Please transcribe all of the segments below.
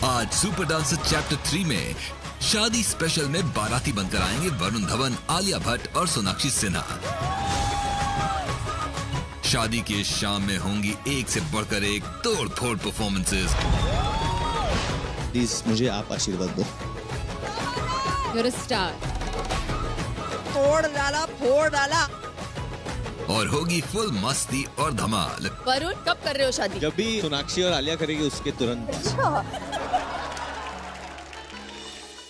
आज super dancer chapter 3 में शादी स्पेशल में बाराती बनकर आएंगे वरुण धवन, आलिया भट्ट और सोनाक्षी सिन्हा। शादी की इस शाम में होंगी एक से बढ़कर एक तोड़-फोड़ परफॉर्मेंसेस। प्लीज मुझे आप आशीर्वाद दो। You're a star. तोड़ डाला, फोड़ डाला। और होगी फुल मस्ती और धमाल। वरुण, कब कर रहे हो शादी? जब भी सोनाक्षी और आलिया करेगी उसके तुरंत बाद।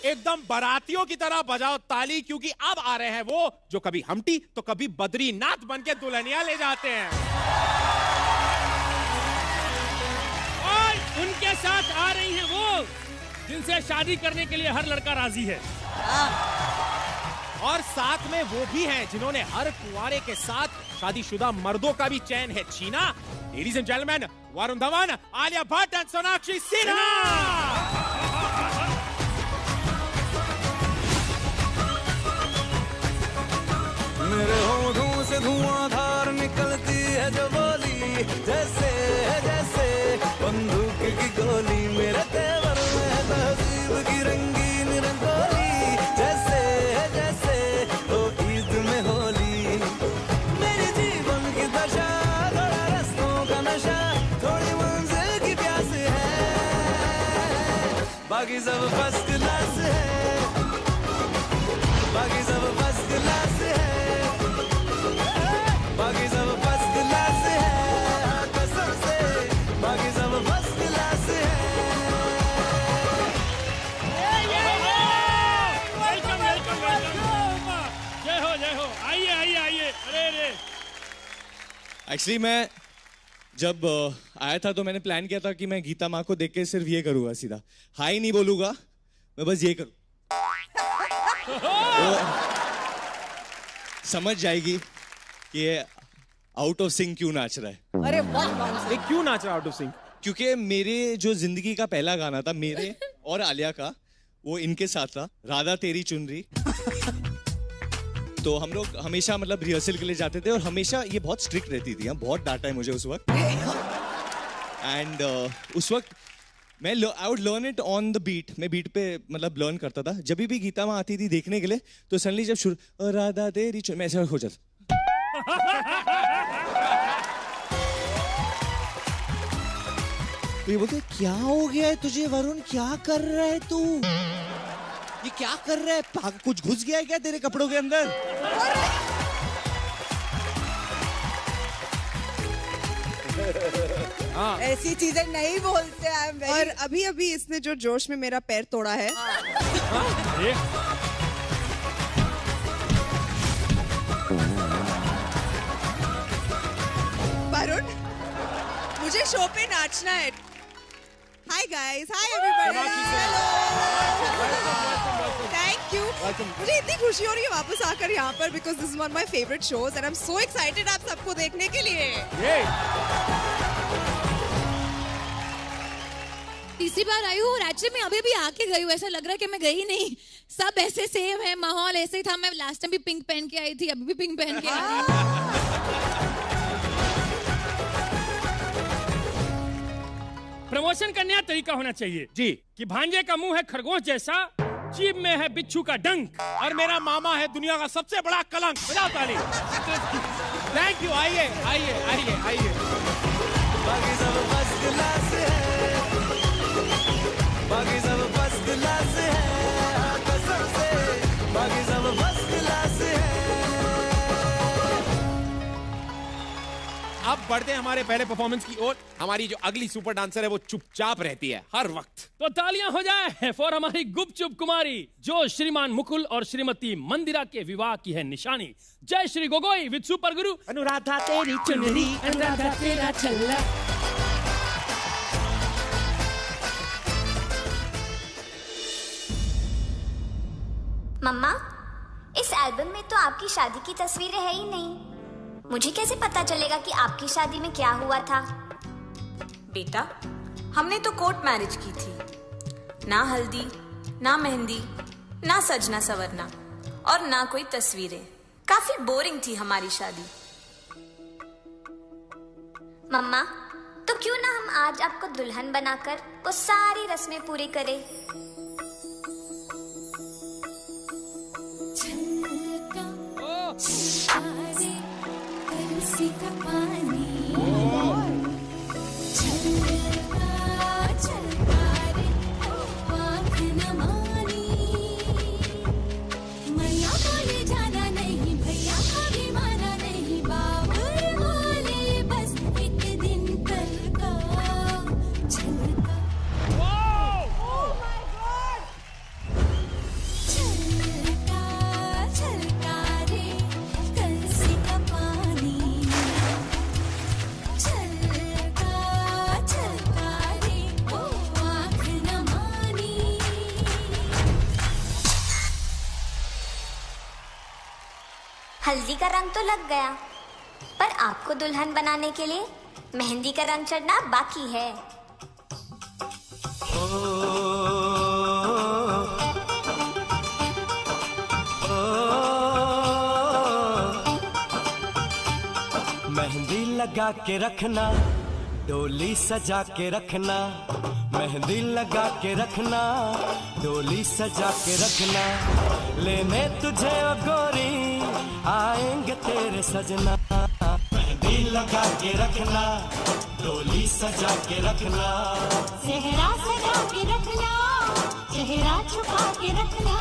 एकदम बारातियों की तरह बजाओ ताली, क्योंकि अब आ रहे हैं वो जो कभी हमटी तो कभी बद्रीनाथ बनके दुल्हनिया ले जाते हैं। और उनके साथ आ रही हैं वो जिनसे शादी करने के लिए हर लड़का राजी है। और साथ में वो भी हैं जिन्होंने हर कुंवारे के साथ शादीशुदा मर्दों का भी चैन है छीना। Ladies and gentleman, Varun Dhawan, Alia Bhatt and Sonakshi Sinha. मेरे होठों से धुआंधार निकलती है जो बोली, जैसे जैसे बंदूक की गोली। मेरे तेवर में तहजीब की रंगीन रंगोली, जैसे जैसे हो ईद में होली। मेरी जीवन की दशा, थोड़ा रस्तों का नशा, थोड़ी मंजिल की प्यास है। बाकी सब फर्स्ट क्लास है, बाकी सब फर्स्ट क्लास है। बाकी सब फर्स्ट क्लास है, कसम से बाकी सब फर्स्ट क्लास है। Welcome welcome welcome. जय हो, आइए आइए आइए। अरे एक्चुअली मैं जब आया था तो मैंने प्लान किया था कि मैं गीता माँ को देख के सिर्फ ये करूंगा, सीधा हाई नहीं बोलूंगा, मैं बस ये करूँ। समझ जाएगी कि ये आउट ऑफ सिंक क्यों नाच रहा है। अरे वाह, ये क्यों नाच रहा आउट ऑफ सिंक? क्योंकि मेरे जो जिंदगी का पहला गाना था मेरे और आलिया का, वो इनके साथ था, राधा तेरी चुनरी। तो हम लोग हमेशा मतलब रिहर्सल के लिए जाते थे और हमेशा ये बहुत स्ट्रिक्ट रहती थी, बहुत डांटा है मुझे उस वक्त। एंड उस वक्त मैं I would learn it on the beat. मैं बीट पे मतलब लर्न करता था। जब भी गीता माँ आती थी देखने के लिए तो सडनली जब शुरू राधा तेरी मैं ऐसा हो जाता। तो ये बोलते क्या हो गया है तुझे वरुण, क्या कर रहा है तू, ये क्या कर रहा है, कुछ घुस गया है क्या तेरे कपड़ों के अंदर? हाँ। ऐसी चीजें नहीं बोलते हैं। और अभी अभी इसने जो जोश में मेरा पैर तोड़ा है। वरुण, मुझे शो पे नाचना है। Hi guys, hi everybody, thank you. मुझे इतनी खुशी हो रही है वापस आकर यहाँ पर, because this is one my favourite shows and I am so excited आप सबको देखने के लिए। तीसरी बार आई हूँ और एक्चुअली मैं अभी भी आके गई हूँ, ऐसा लग रहा है कि मैं गई नहीं। सब ऐसे सेम है, माहौल ऐसे ही था। मैं लास्ट टाइम भी पिंक पहन के आई थी, अभी भी पिंक पहन के आई थी। प्रमोशन का नया तरीका होना चाहिए जी, कि भांजे का मुंह है खरगोश जैसा, जीभ में है बिच्छू का डंक, और मेरा मामा है दुनिया का सबसे बड़ा कलंक। बजाओ ताली। Thank you. आइए आइए आइए आइए। बाकी सब फर्स्ट क्लास है, बाकी सब फर्स्ट क्लास है, कसम से बाकी सब फर्स्ट क्लास है। अब बढ़ते हैं हमारे पहले परफॉर्मेंस की ओर। हमारी जो अगली सुपर डांसर है वो चुपचाप रहती है हर वक्त। तो तालियां हो जाए फॉर हमारी गुपचुप कुमारी, जो श्रीमान मुकुल और श्रीमती मंदिरा के विवाह की है निशानी। जय श्री गोगोई विद सुपर गुरु। अनुराधा तेरी चुनरी, अनुराधा तेरा चल्ला। मम्मा, इस एल्बम में तो आपकी शादी की तस्वीरें है ही नहीं। मुझे कैसे पता चलेगा कि आपकी शादी में क्या हुआ था? बेटा, हमने तो कोर्ट मैरिज की थी। ना हल्दी, ना मेहंदी, ना सजना सवरना और ना कोई तस्वीरें। काफी बोरिंग थी हमारी शादी। मम्मा, तो क्यों ना हम आज आपको दुल्हन बनाकर वो सारी रस्में पूरी करें। हल्दी का रंग तो लग गया, पर आपको दुल्हन बनाने के लिए मेहंदी का रंग चढ़ना बाकी है। मेहंदी लगा के रखना, डोली सजा के रखना, मेहंदी लगा के रखना, डोली सजा के रखना, लेने तुझे ओ गोरी आएंगे तेरे सजना। मेहंदी लगा के रखना, डोली सजा के रखना, सेहरा सजा के रखना, चेहरा छुपा के रखना।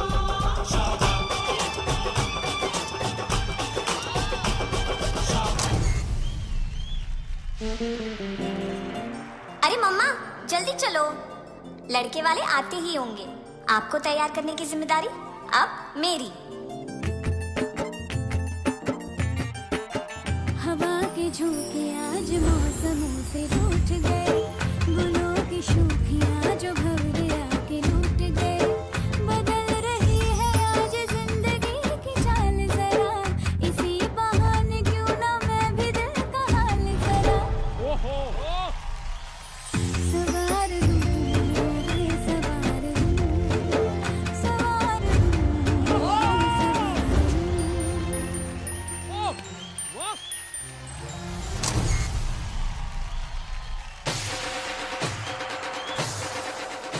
अरे मम्मा जल्दी चलो, लड़के वाले आते ही होंगे। आपको तैयार करने की जिम्मेदारी अब मेरी। हवा के झोंके आज मौसमों से रूठ गए, गुलों की शोखियां जो भंवरे आके लूट गए। बदल रही है आज जिंदगी की चाल जरा, इसी बहाने क्यों ना मैं भी दिल का हाल जरा सवार दूं, सवार दूं, सवार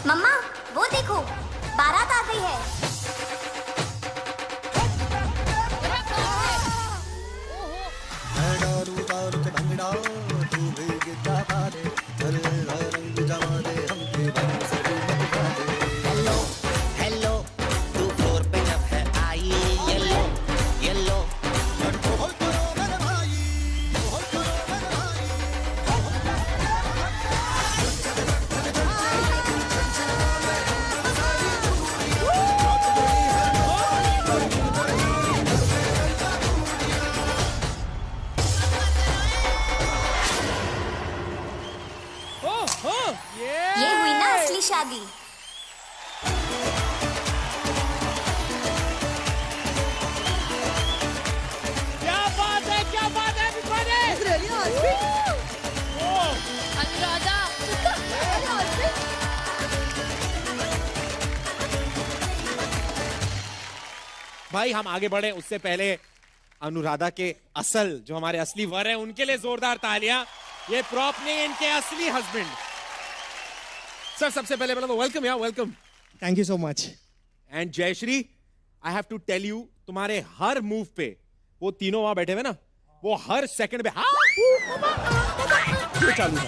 मम्मा वो देखो, बारात आ गई है। हेलो हेलो तू फ्लोर पे जब है आई, येलो येलो ये हुई ना असली शादी। क्या बात है, क्या बात है अनुराधा। भाई हम आगे बढ़े उससे पहले अनुराधा के असल जो हमारे असली वर हैं उनके लिए जोरदार तालियां। ये प्रॉप नहीं, इनके असली हस्बैंड। सर सबसे पहले बोला तो वेलकम, या welcome. Thank you so much. And Jayashree, I have to tell you, तुम्हारे हर मूव पे वो तीनों वहां बैठे हुए ना, वो हर सेकंड पे ये चालू है।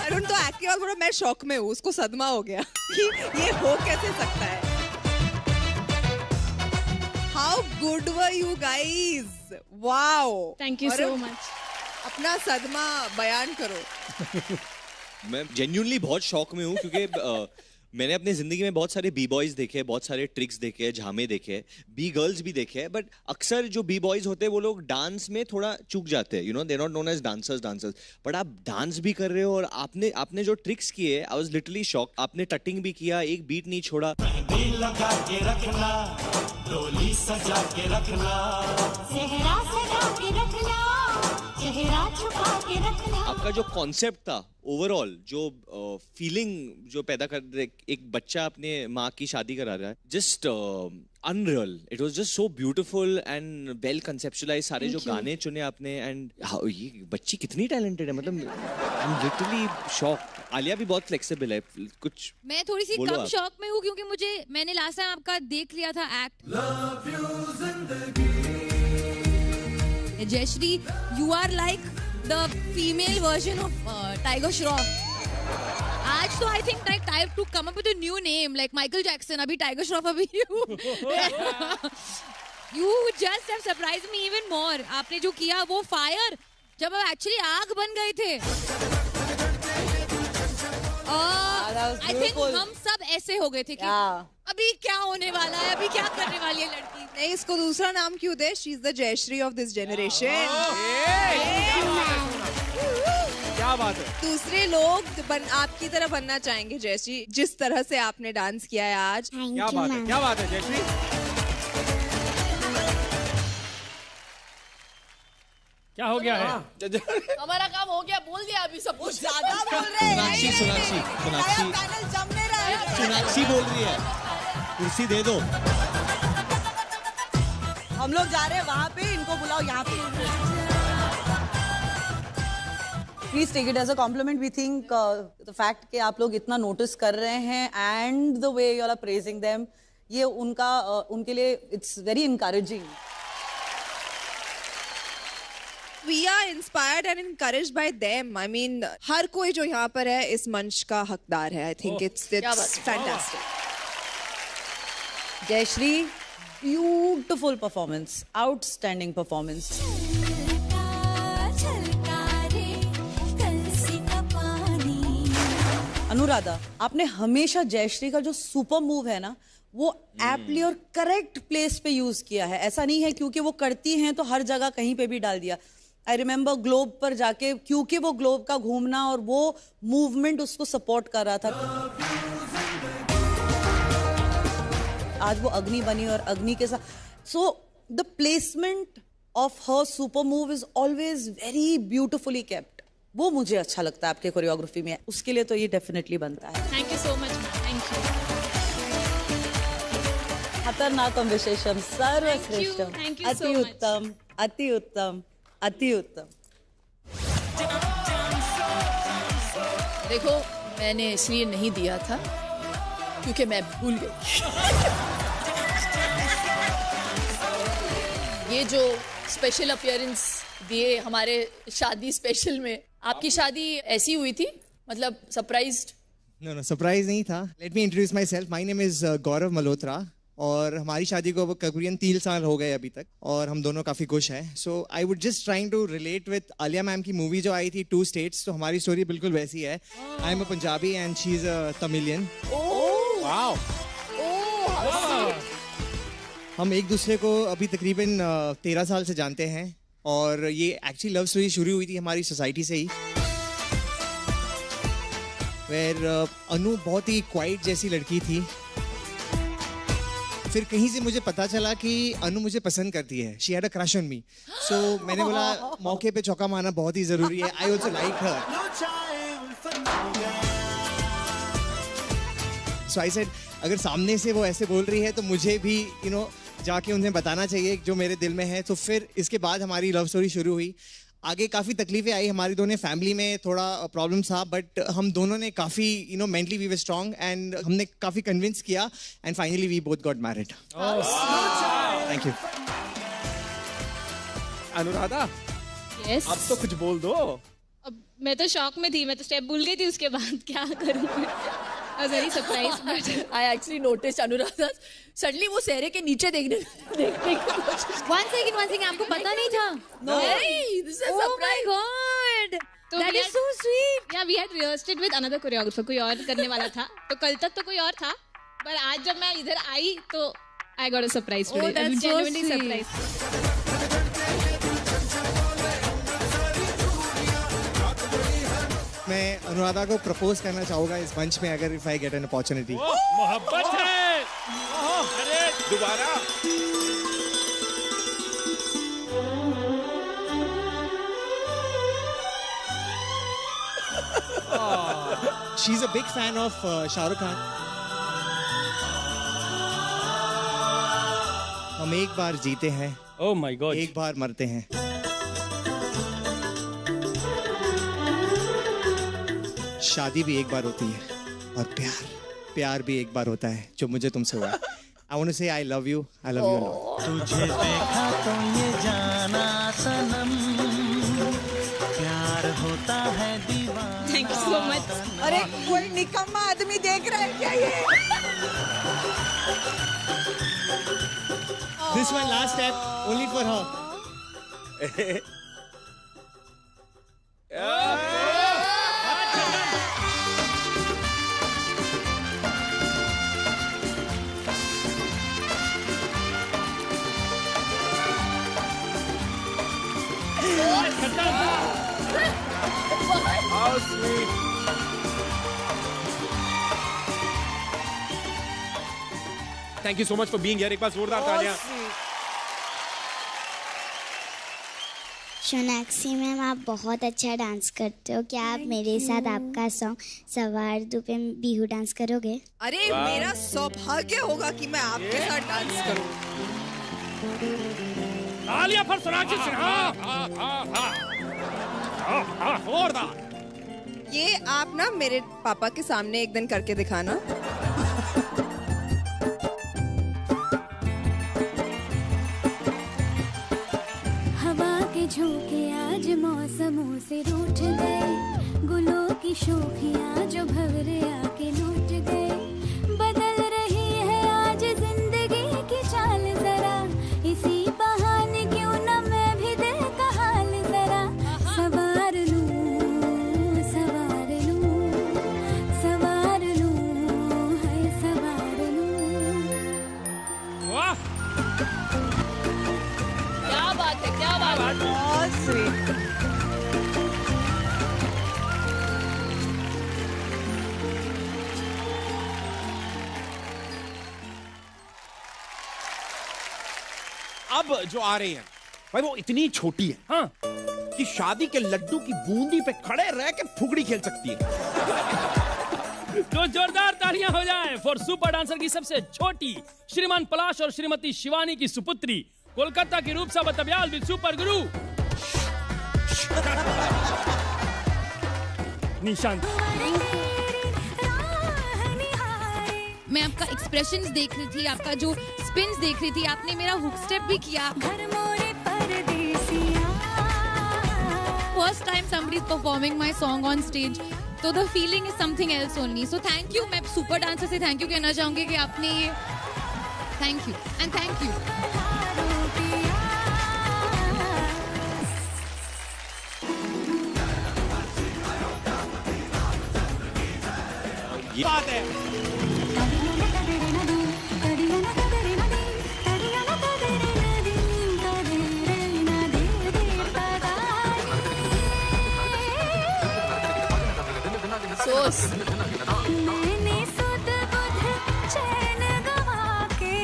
अरुण तो एक्टिंग थोड़ा मैं शॉक में हूँ, उसको सदमा हो गया कि ये हो कैसे सकता है। How good were you guys? Wow! Thank you so much. अपना सदमा बयान करो। मैं जेन्युइनली बहुत शौक में हूँ क्योंकि मैंने अपनी जिंदगी में बहुत सारे बी बॉयज देखे हैं, बहुत सारे ट्रिक्स देखे हैं, झामे देखे हैं, बी गर्ल्स भी देखे हैं, बट अक्सर जो बी बॉयज होते हैं वो लोग डांस में थोड़ा चूक जाते हैं, you know, they not known as dancers. But आप डांस भी कर रहे हो और आपने जो ट्रिक्स किए, आई वाज लिटरली शॉक। आपने टटिंग भी किया, एक बीट नहीं छोड़ा। मेहंदी लगा के रखना, डोली सजा के रखना, सेहरा सजा के रखना, चेहरा छुपा के रखना। आपका जो कॉन्सेप्ट था ओवरऑल, जो फीलिंग जो पैदा कर, एक बच्चा अपने माँ की शादी करा रहा है, just unreal. It was just so beautiful and well conceptualized. सारे जो गाने चुने आपने and ये बच्ची कितनी talented है, मतलब I'm literally shocked. आलिया भी बहुत flexible है. कुछ मैं थोड़ी सी कम शॉक में हूँ क्योंकि मैंने लास्ट टाइम आपका देख लिया था act. Jayashree, you are like the female version of Tiger Shroff. आज तो I think like time to come up with a new name like Michael Jackson. अभी Tiger Shroff, अभी you just have surprised me even more. आपने जो किया वो fire, जब आप एक्चुअली आग बन गए थे. I think हम सब ऐसे हो गए थे कि अभी क्या होने वाला है, अभी क्या करने वाली है लड़की. नहीं, इसको दूसरा नाम क्यों दे? She's the Jayashree of this generation. क्या बात है. दूसरे लोग आपकी तरह बनना चाहेंगे जयश्री, जिस तरह से आपने डांस किया है आज. क्या बात है, क्या बात है जयश्री. क्या हो गया है? हमारा काम हो गया, बोल दिया अभी सब कुछ. ज्यादा बोल रहे हैं. सोनाक्षी बोल रही है. कुर्सी दे दो. हम लोग जा रहे हैं वहाँ पे, इनको बुलाओ यहाँ पे. Please take it as a compliment. We think the fact कि आप लोग इतना notice कर रहे हैं and the way you all are praising them, ये उनके लिए it's very encouraging. We are inspired and encouraged by them. I mean, हर कोई जो यहाँ पर है इस मंच का हकदार है. I think it's fantastic. Jayashree, beautiful performance, outstanding performance. Anuradha, आपने हमेशा जयश्री का जो सुपर मूव है ना, वो एप्टली और करेक्ट प्लेस पे यूज किया है. ऐसा नहीं है क्योंकि वो करती हैं तो हर जगह कहीं पे भी डाल दिया. आई रिमेम्बर ग्लोब पर जाके, क्योंकि वो ग्लोब का घूमना और वो मूवमेंट उसको सपोर्ट कर रहा था. आज वो अग्नि बनी और अग्नि के साथ. So the placement of her super move is always very beautifully kept. वो मुझे अच्छा लगता है आपके कोरियोग्राफी में. उसके लिए तो ये डेफिनेटली बनता है. Thank you so much. Thank you. खतरनाकम विशेषम सर्वश्रेष्ठम. अति उत्तम, अति उत्तम, अति उत्तम. देखो, मैंने इसलिए नहीं दिया था क्योंकि मैं भूल गई. ये जो स्पेशल अपीयरेंस दिए हमारे शादी स्पेशल में, आपकी शादी ऐसी हुई थी, मतलब सरप्राइज्ड? No, सरप्राइज नहीं था. Let me introduce myself. My name is Gaurav Malhotra और हमारी शादी को करीबन 3 साल हो गए अभी तक और हम दोनों काफ़ी खुश हैं. So I would just trying to relate with Alia ma'am की मूवी जो आई थी 2 States. तो हमारी स्टोरी बिल्कुल वैसी है. I am a Punjabi and she is a Tamilian. Wow. हम एक दूसरे को अभी तकरीबन 13 साल से जानते हैं और ये एक्चुअली लव स्टोरी शुरू हुई थी हमारी सोसाइटी से ही. वेर अनु बहुत ही क्वाइट जैसी लड़की थी. फिर कहीं से मुझे पता चला कि अनु मुझे पसंद करती है. She had a crush on me. So मैंने बोला मौके पे चौका मारना बहुत ही जरूरी है. I also like her. So I said अगर सामने से वो ऐसे बोल रही है तो मुझे भी जाके उन्हें बताना चाहिए जो मेरे दिल में है. तो फिर इसके बाद हमारी लव स्टोरी शुरू हुई. आगे काफ़ी तकलीफें आई. हमारी दोनों फैमिली में थोड़ा प्रॉब्लम था बट हम दोनों ने काफ़ी mentally we were strong and हमने काफ़ी कन्विंस किया and finally we both got married. Thank you. Anuradha, yes. अब तो कुछ बोल दो. अब मैं तो शॉक में थी. मैं तो स्टेप भूल गई थी. उसके बाद क्या करूँ. I was very surprised, but I actually noticed Anuradha suddenly वो सहरे के नीचे देखने की कोशिश. One second, आपको पता नहीं था? No. Hey, this is a surprise. Oh my God. That is so sweet. Yeah, we had rehearsed it with another choreographer. कोई और करने वाला था. तो कल तक तो कोई और था. पर आज जब मैं इधर आई तो I got a surprise today. Oh, that's so sweet. Surprised. मैं अनुराधा को प्रपोज करना चाहूँगा इस मंच में अगर if I get an opportunity. मोहब्बत है. अरे दोबारा. She's a big fan of Shah Rukh Khan. हम एक बार जीते हैं, ओह माय गॉड, एक बार मरते हैं। शादी भी एक बार होती है और प्यार भी एक बार होता है, जो मुझे तुमसे हुआ। I want to say I love you a lot. तुझे देखा तो ये जाना सनम, प्यार होता है दीवाना। Thank you so much. अरे कोई निकम्मा आदमी देख रहा है क्या ये? This one last step only for her. How sweet. Thank you so much for being here. एक बार जोरदार तालियां। सोनाक्षी मैम, आप बहुत अच्छा डांस करते हो। क्या आप मेरे साथ आपका सॉन्ग सवार दू पे बिहू डांस करोगे? अरे मेरा सौभाग्य होगा कि मैं आपके साथ डांस करूं। तालियां फॉर सोनाक्षी सिन्हा। ये आप ना मेरे पापा के सामने एक दिन करके दिखाना। हवा के झोंके आज मौसमों से रूठ गए, गुलों की शोखियां जो भंवरे आके लूट गए। बदल रही है आज जिंदगी की चाल जरा, इसी बहाने क्यों न मैं भी दिल का हाल जरा सवार लूं, सवार लूं, सवार लूं, है सवार लूं। वाह, क्या बात है, क्या बात है। बहुत स्वीट। अब जो आ रही हैं भाई, वो इतनी छोटी है हाँ, कि शादी के लड्डू की बूंदी पे खड़े रह के फुगड़ी खेल सकती है। तो जोरदार तालियां हो जाएं फॉर सुपर डांसर की सबसे छोटी श्रीमान पलाश और श्रीमती शिवानी की सुपुत्री, कोलकाता की रूपसा बतब्याल विद सुपर गुरु निशांत। मैं आपका एक्सप्रेशंस देख रही थी, आपका जो स्पिन्स देख रही थी, आपने मेरा हुक स्टेप भी किया। First time somebody is performing my song on stage, तो the feeling is something else only. So thank you. मैं सुपर डांसर से थैंक यू कहना चाहूंगी कि आपने ये thank you and thank you. ये बात है। सोस मैंने सुध बुध चैन गवा के,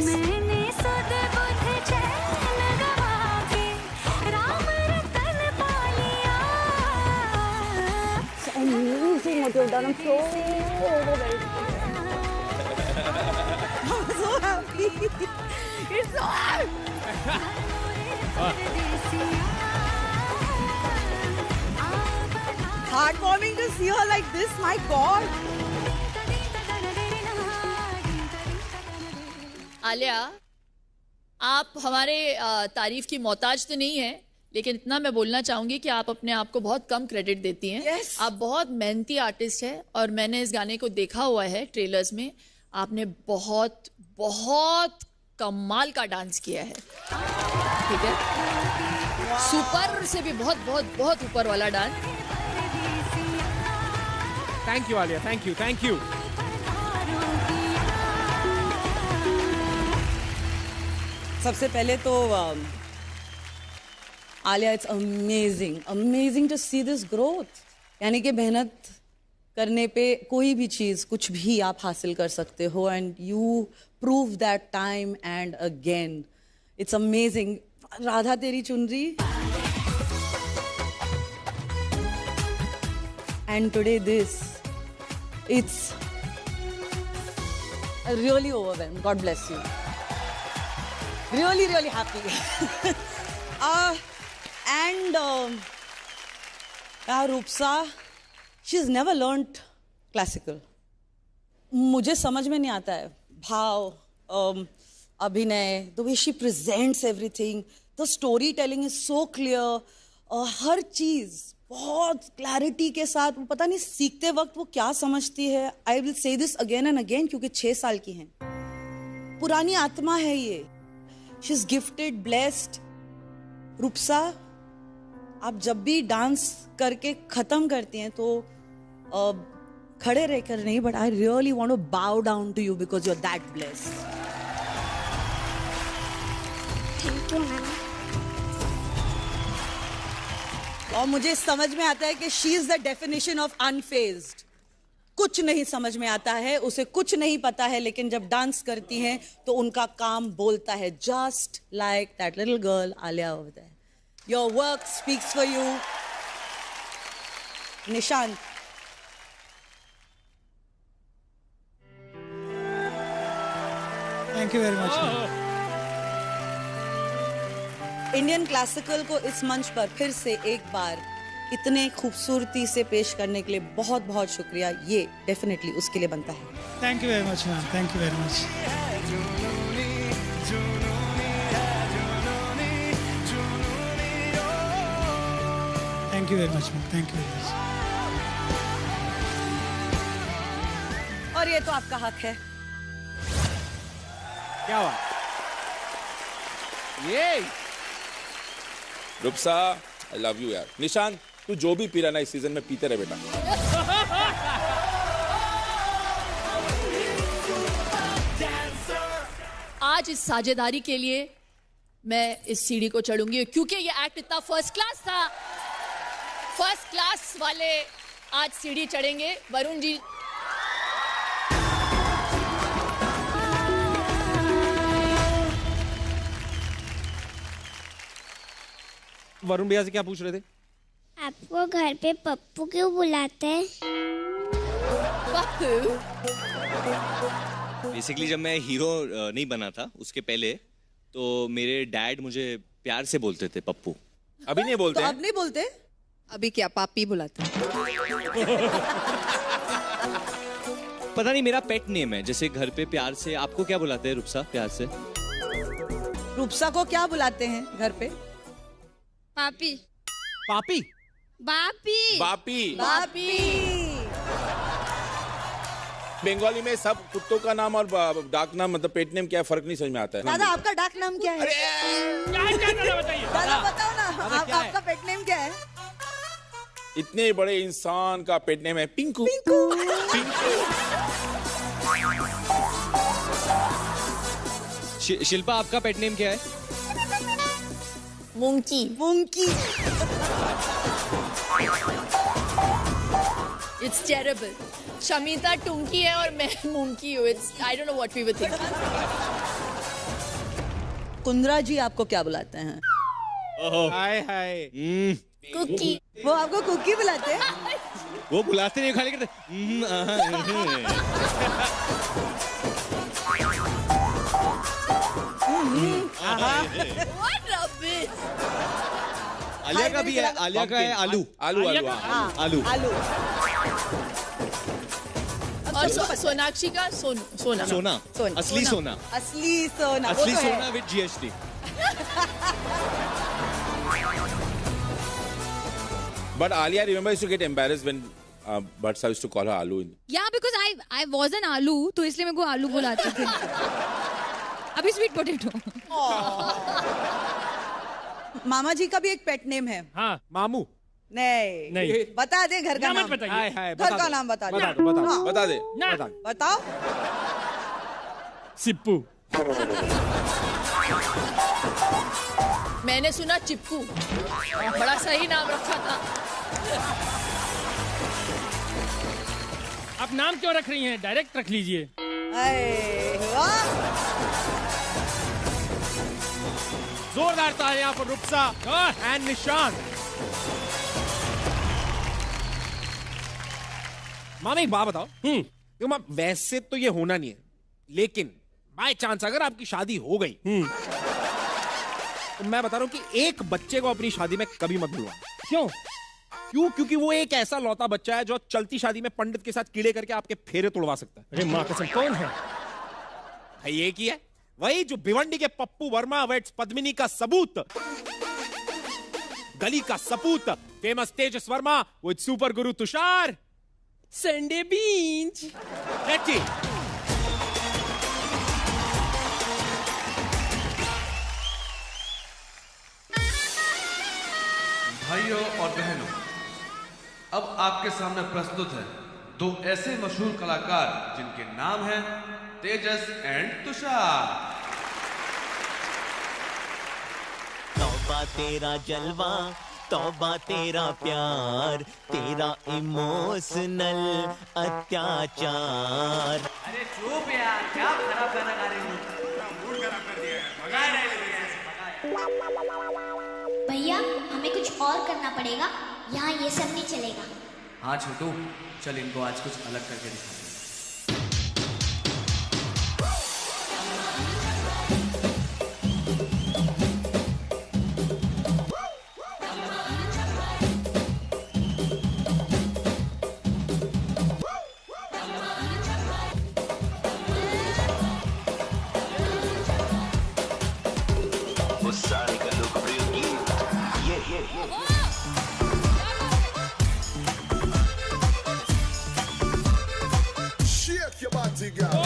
मैंने सुध बुध चैन गवा के राम रतन पा लिया। Amazing what you've done. I'm so happy. It's so happy. Heartwarming to see her like this, my God. Alia, आप हमारे तारीफ की मोहताज तो नहीं है, लेकिन इतना मैं बोलना चाहूंगी कि आप अपने आप को बहुत कम क्रेडिट देती हैं। Yes. आप बहुत मेहनती आर्टिस्ट है और मैंने इस गाने को देखा हुआ है ट्रेलर्स में। आपने बहुत बहुत कमाल का डांस किया है, ठीक है? सुपर से भी बहुत बहुत बहुत ऊपर वाला dance. Thank you Alia, thank you, thank you. सबसे पहले तो Alia, it's amazing amazing to see this growth. यानी कि मेहनत करने पे कोई भी चीज कुछ भी आप हासिल कर सकते हो, and you prove that time and again. It's amazing. Radha तेरी चुनरी, and today this, it's really overwhelmed. God bless you. really happy. And Rupsa, she's never learned classical. मुझे समझ में नहीं आता है भाव, अभिनय, the way she presents everything, the storytelling is so clear. हर चीज बहुत क्लैरिटी के साथ, वो पता नहीं सीखते वक्त वो क्या समझती है. I will say this again and again क्योंकि 6 साल की हैं. पुरानी आत्मा है ये. She is gifted, blessed. Rupsa, आप जब भी डांस करके खत्म करती हैं तो खड़े रहकर नहीं, but I really want to bow down to you because you are that blessed. Thank you ma'am. और मुझे समझ में आता है कि she is the definition of unfazed. कुछ नहीं समझ में आता है, उसे कुछ नहीं पता है, लेकिन जब डांस करती हैं तो उनका काम बोलता है. Just like that little girl Alia over there. Your work speaks for you. Nishant, thank you very much. Indian classical को इस मंच पर फिर से एक बार इतने खूबसूरती से पेश करने के लिए बहुत बहुत शुक्रिया. ये डेफिनेटली उसके लिए बनता है. Thank you very much ma'am. Thank you very much. Thank you very much ma'am. Thank you very much. और ये तो आपका हक है. क्या हुआ? ये रूपसा, आई लव यू यार. निशांत, तू जो भी पी रहा ना इस सीजन में पीते रहे बेटा. आज इस साझेदारी के लिए मैं इस सीढ़ी को चढ़ूंगी क्योंकि ये एक्ट इतना फर्स्ट क्लास था. फर्स्ट क्लास वाले आज सीढ़ी चढ़ेंगे. वरुण जी, वरुण भैया से क्या पूछ रहे थे? आपको घर पे पप्पू क्यों बुलाते हैं? पप्पू? बेसिकली जब मैं हीरो नहीं बना था उसके पहले, तो मेरे डैड मुझे प्यार से बोलते थे पप्पू. अभी नहीं बोलते? तो अब नहीं बोलते? अभी क्या पापी बुलाते हैं? पता नहीं, मेरा पेट नेम है. जैसे घर पे प्यार से. आपको क्या बुलाते हैं रूपसा प्यार से? रूपसा को क्या बुलाते हैं घर पे? पापी. पापी? बापी. बापी. बापी. बंगाली में सब कुत्तों का नाम और डाक नाम, मतलब पेट नेम क्या है, फर्क नहीं समझ में आता है. दादा, आपका डाक नाम क्या है? दादा बताओ ना, आपका पेट नेम क्या है? इतने बड़े इंसान का पेट नेम है पिंकू. शिल्पा, आपका पेट नेम क्या है? मुंकी. मुंकी. It's terrible. शमिता टुंकी है और मैं मुंकी हूँ. It's I don't know what we were thinking. Kundra ji आपको क्या बुलाते हैं? Hi hi. कुकी. वो आपको कुकी बुलाते हैं? वो बुलाते नहीं, खाली करते. What rubbish. आलिया का भी है. आलिया का है आलू. आलू. आलू. आलू. आलू. और सोनाक्षी का सोना. सोना. असली सोना. असली सोना. असली सोना with GST. But Alia, I remember used to get embarrassed when Bhatsa used to call her Alu. Yeah, because I was an आलू, तो इसलिए मेरे को आलू बुलाते थे. अभी स्वीट पोटैटो. मामा जी का भी एक पेट नेम है. हाँ, मामू. नहीं. बता दे घर का नाम. घर का नाम बता दे. बता दे. बताओ. सिप्पू. मैंने सुना चिप्कू. बड़ा सही नाम रखा था. आप नाम क्यों रख रही हैं? डायरेक्ट रख लीजिए. जोरदार तालियां for रूपसा and निशांत. मामा एक बात बताओ. देखो वैसे तो ये होना नहीं है, लेकिन बाय चांस अगर आपकी शादी हो गई मैं बता रहा हूँ कि एक बच्चे को अपनी शादी में कभी मत बुलवा। क्यों? क्योंकि वो एक ऐसा लौता बच्चा है जो चलती शादी में पंडित के साथ कीड़े करके आपके फेरे तोड़वा सकता है। अरे माँ कसम, कौन है? भाई एक ही है, वही जो भिवंडी के पप्पू वर्मा वेट्स पद्मिनी का सबूत, गली का सपूत, famous Tejas Verma with super Guru Tushar Sunday बीच। भाइयों और बहनों, अब आपके सामने प्रस्तुत है दो ऐसे मशहूर कलाकार जिनके नाम हैं तेजस एंड तुषार। तौबा तेरा जलवा, तौबा तेरा प्यार, तेरा इमोशनल अत्याचार। अरे चुप यार, क्या खराब गाना गा रहे हो? मूड खराब कर दिया है, भगा रहे हैं। भैया हमें कुछ और करना पड़ेगा, यहाँ ये सब नहीं चलेगा। हाँ छोटू, चल इनको आज कुछ अलग करके दिखा। Shake your body, girl.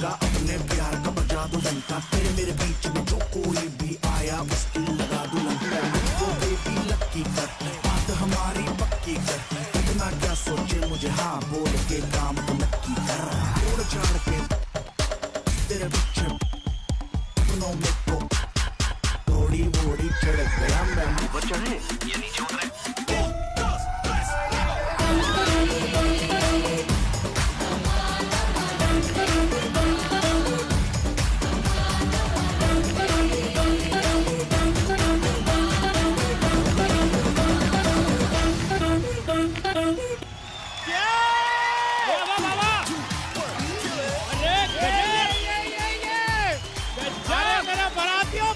अपने प्यार का बजा दो डंका, तेरे मेरे बीच में जो कोई भी आया उसकी लगा दो लंका। वो बेबी लक्की कर, बात हमारी पक्की कर, इतना क्या सोचे मुझे हाँ बोल के काम तो नक्की कर। छोड़ छाड़ के तेरे पीछे अपनों में तो थोड़ी मोड़ी चढ़ गया मैं। वो चढ़े ये नहीं छोड़ रहे।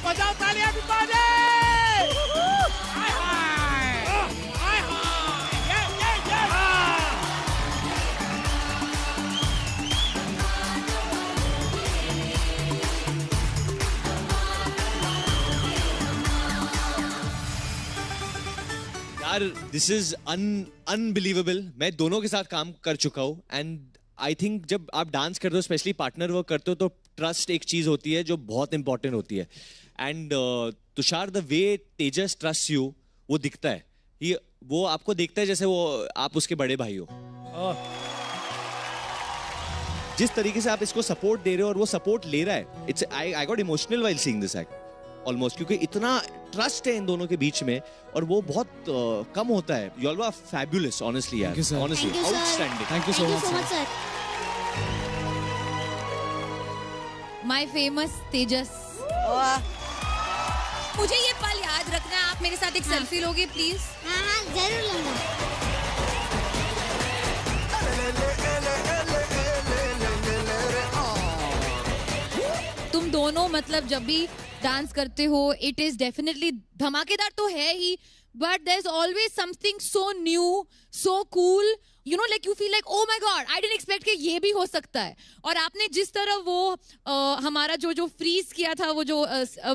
बजाओ तालियां भी बाजे। यार दिस इज अनबिलीवेबल। मैं दोनों के साथ काम कर चुका हूँ एंड आई थिंक जब आप डांस करते हो, स्पेशली पार्टनर वर्क करते हो, तो ट्रस्ट एक चीज होती है जो बहुत इंपॉर्टेंट होती है। And Tushar, the way Tejas trust you वो दिखता है, ये वो आपको देखता है जैसे वो आप उसके बड़े भाई हो। जिस तरीके से आप इसको सपोर्ट दे रहे हो और वो सपोर्ट ले रहा है, it's I got emotional while seeing this act almost, क्योंकि इतना ट्रस्ट है इन दोनों के बीच में और वो बहुत कम होता है। You all are fabulous honestly यार, honestly outstanding. Thank you so much sir. My famous Tejas, मुझे ये पल याद रखना है। आप मेरे साथ एक सेल्फी लोगे प्लीज? हाँ जरूर लूंगा। तुम दोनों मतलब जब भी डांस करते हो, इट इज डेफिनेटली धमाकेदार तो है ही, but there is always something so new, so cool, you know, like you feel like oh my God, I didn't expect कि ये भी हो सकता है। और आपने जिस तरह वो हमारा जो फ्रीज किया था, वो जो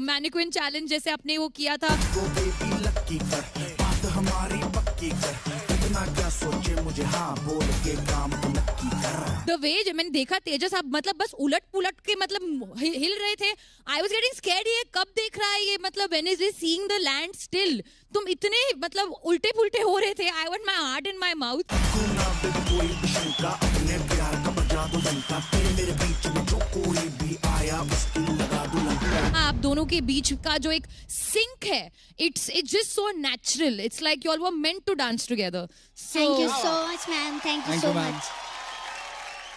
मैनिक्विन चैलेंज जैसे आपने वो किया था, वो बेबी लक्की कर, बात हमारी पक्की कर, इतना क्या बिना सोचे मुझे हाँ बोल के काम तो नक्की कर। द वे जब मैंने देखा तेजस आप मतलब बस उलट पुलट के मतलब हिल रहे थे, आई वॉज गेटिंग स्कैर्ड, ये कब देख रहा है ये, मतलब when is seeing the land still, तुम इतने मतलब उल्टे पुल्टे हो रहे थे, I want my heart in my mouth. कोई शंका अपने प्यार का बजा दो डंका, तेरे मेरे बीच में जो कोई भी आया उसकी लगा दो लंका। आप दोनों के बीच का जो एक सिंक है, it's just so natural, it's like you all were meant to dance together. Thank you so much ma'am, thank you so much.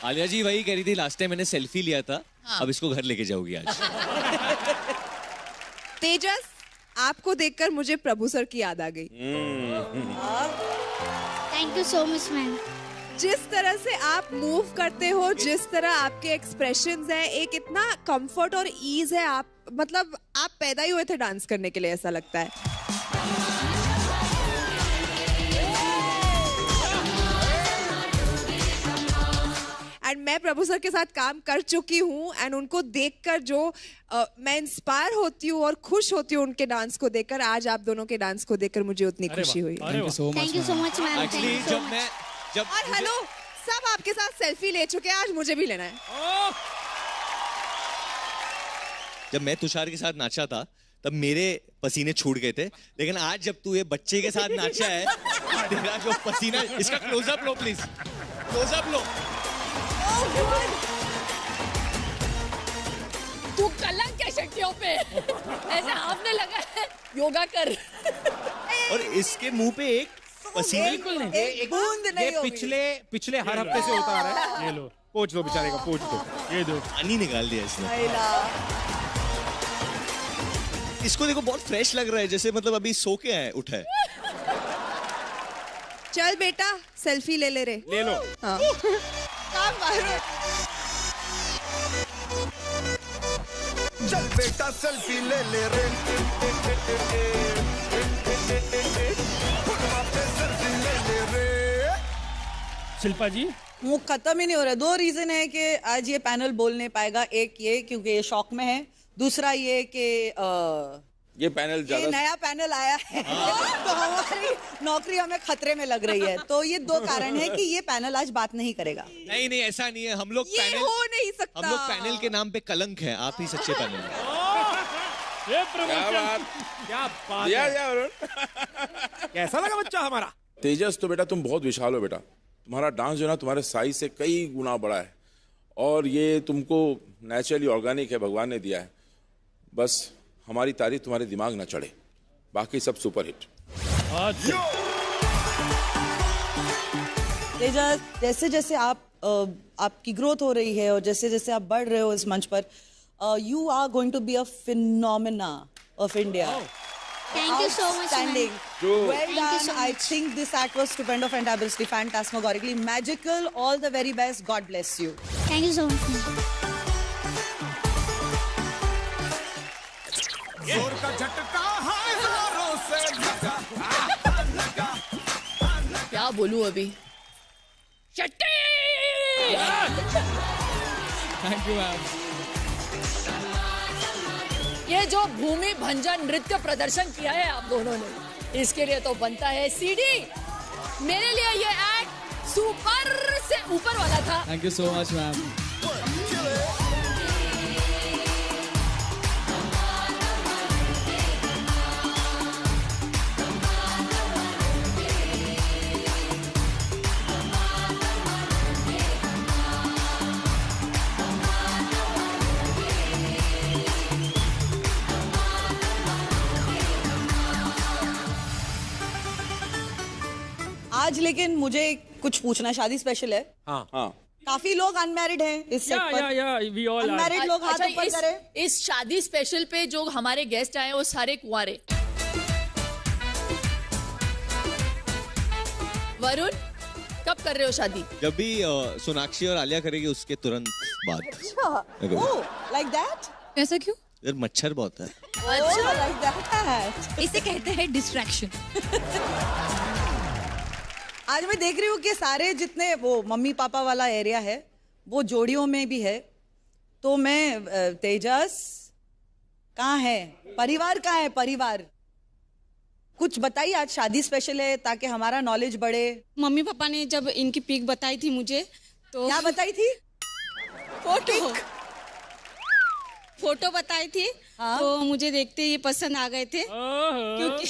Alia ji वही कह रही थी लास्ट टाइम मैंने सेल्फी लिया था, हाँ। अब इसको घर लेके जाओगी आज। तेजस, आपको देखकर मुझे प्रभु सर की याद आ गई। Thank you so much ma'am. जिस तरह से आप मूव करते हो, जिस तरह आपके एक्सप्रेशंस हैं, एक इतना कंफर्ट और ईज है, आप मतलब आप पैदा ही हुए थे डांस करने के लिए, ऐसा लगता है। एंड मैं प्रभु सर के साथ काम कर चुकी हूँ एंड उनको देखकर जो मैं इंस्पायर होती हूँ और खुश होती हूँ उनके डांस को देखकर, आज आप दोनों के डांस को देखकर मुझे उतनी खुशी हुई। Thank you so much ma'am. Actually जब और हेलो, सब आपके साथ सेल्फी ले चुके हैं, आज मुझे भी लेना है। जब मैं तुषार के साथ नाचा था तब मेरे पसीने छूट गए थे, लेकिन आज जब तू ये बच्चे के साथ नाचा है, तेरा जो पसीना, इसका क्लोजअप लो प्लीज, क्लोजअप लो। तू कलंक है शक्तियों पे, ऐसा आपने लगा है योगा कर। और इसके मुंह पे एक पसीने बिल्कुल नहीं, एक बूंद नहीं ये पिछले हर हफ्ते से होता आ रहा है। ये लो, पोंछ दो बेचारे का, पोंछ दो। ये दो, पानी निकाल दिया इसने। इसको देखो बहुत फ्रेश लग रहा है, जैसे मतलब अभी सो के आए, उठा है। चल बेटा सेल्फी ले ले रे। ले लो। हाँ। चल बेटा सेल्फी ले ले रे, सेल्फी ले ले रे। शिल्पा जी वो खत्म ही नहीं हो रहा है। दो रीजन है कि आज ये पैनल बोल नहीं पाएगा। एक ये क्योंकि ये शौक में है, दूसरा ये कि ये पैनल ये नया पैनल आया है तो हमारी नौकरी हमें खतरे में लग रही है। तो ये दो कारण है कि ये पैनल आज बात नहीं करेगा। नहीं नहीं ऐसा नहीं है, हम लोग ये पैनल हो नहीं सकता। हम लोग पैनल के नाम पे कलंक है, आप ही सच्चे पैनल हैं। ये प्रमोशन, क्या बात दिया है। दिया वरुण। कैसा लगा बच्चा हमारा? तेजस तो बेटा तुम बहुत विशाल हो बेटा, तुम्हारा डांस जो है ना तुम्हारे साइज से कई गुना बड़ा है, और ये तुमको नेचुरली ऑर्गेनिक है, भगवान ने दिया है। बस हमारी तारीफ तुम्हारे दिमाग ना चढ़े, बाकी सब सुपर हिट। तेजस, जैसे जैसे आपकी ग्रोथ हो रही है और जैसे जैसे आप बढ़ रहे हो इस मंच पर, you are going to be a phenomena of India. Thank you so much, ma'am. Outstanding. True. Well Thank you done. so I much. think this act was stupendo, fantabulously, phantasmagorically magical. All the very best. God bless you. Thank you so much, ma'am. जोर का झटका हजारों से लगा। क्या बोलूं अभी। Thank you ma'am. ये जो भूमि भंजन नृत्य प्रदर्शन किया है आप दोनों ने, इसके लिए तो बनता है सीडी। मेरे लिए ये एक्ट सुपर से ऊपर वाला था। Thank you so much ma'am. आज लेकिन मुझे कुछ पूछना है, शादी स्पेशल है। हाँ हाँ काफी लोग अनमैरिड हैं इस सेट पर। वी ऑल अनमैरिड लोग हाथ ऊपर करें। इस शादी स्पेशल पे जो हमारे गेस्ट आए वो सारे कुंवारे। वरुण कब कर रहे हो शादी? जब भी सोनाक्षी और आलिया करेगी उसके तुरंत बाद। Like that? ऐसा क्यों? यार मच्छर बहुत है। अच्छा, लाइक दैट। इसे कहते हैं डिस्ट्रैक्शन। आज मैं देख रही हूँ कि सारे जितने वो मम्मी पापा वाला एरिया है वो जोड़ियों में भी है। तो मैं तेजस कहाँ है? परिवार कहाँ है? परिवार कुछ बताइए, आज शादी स्पेशल है ताकि हमारा नॉलेज बढ़े। मम्मी पापा ने जब इनकी पिक बताई थी मुझे तो क्या बताई थी? फोटो बताई थी। हाँ? तो मुझे देखते ही पसंद आ गए थे क्योंकि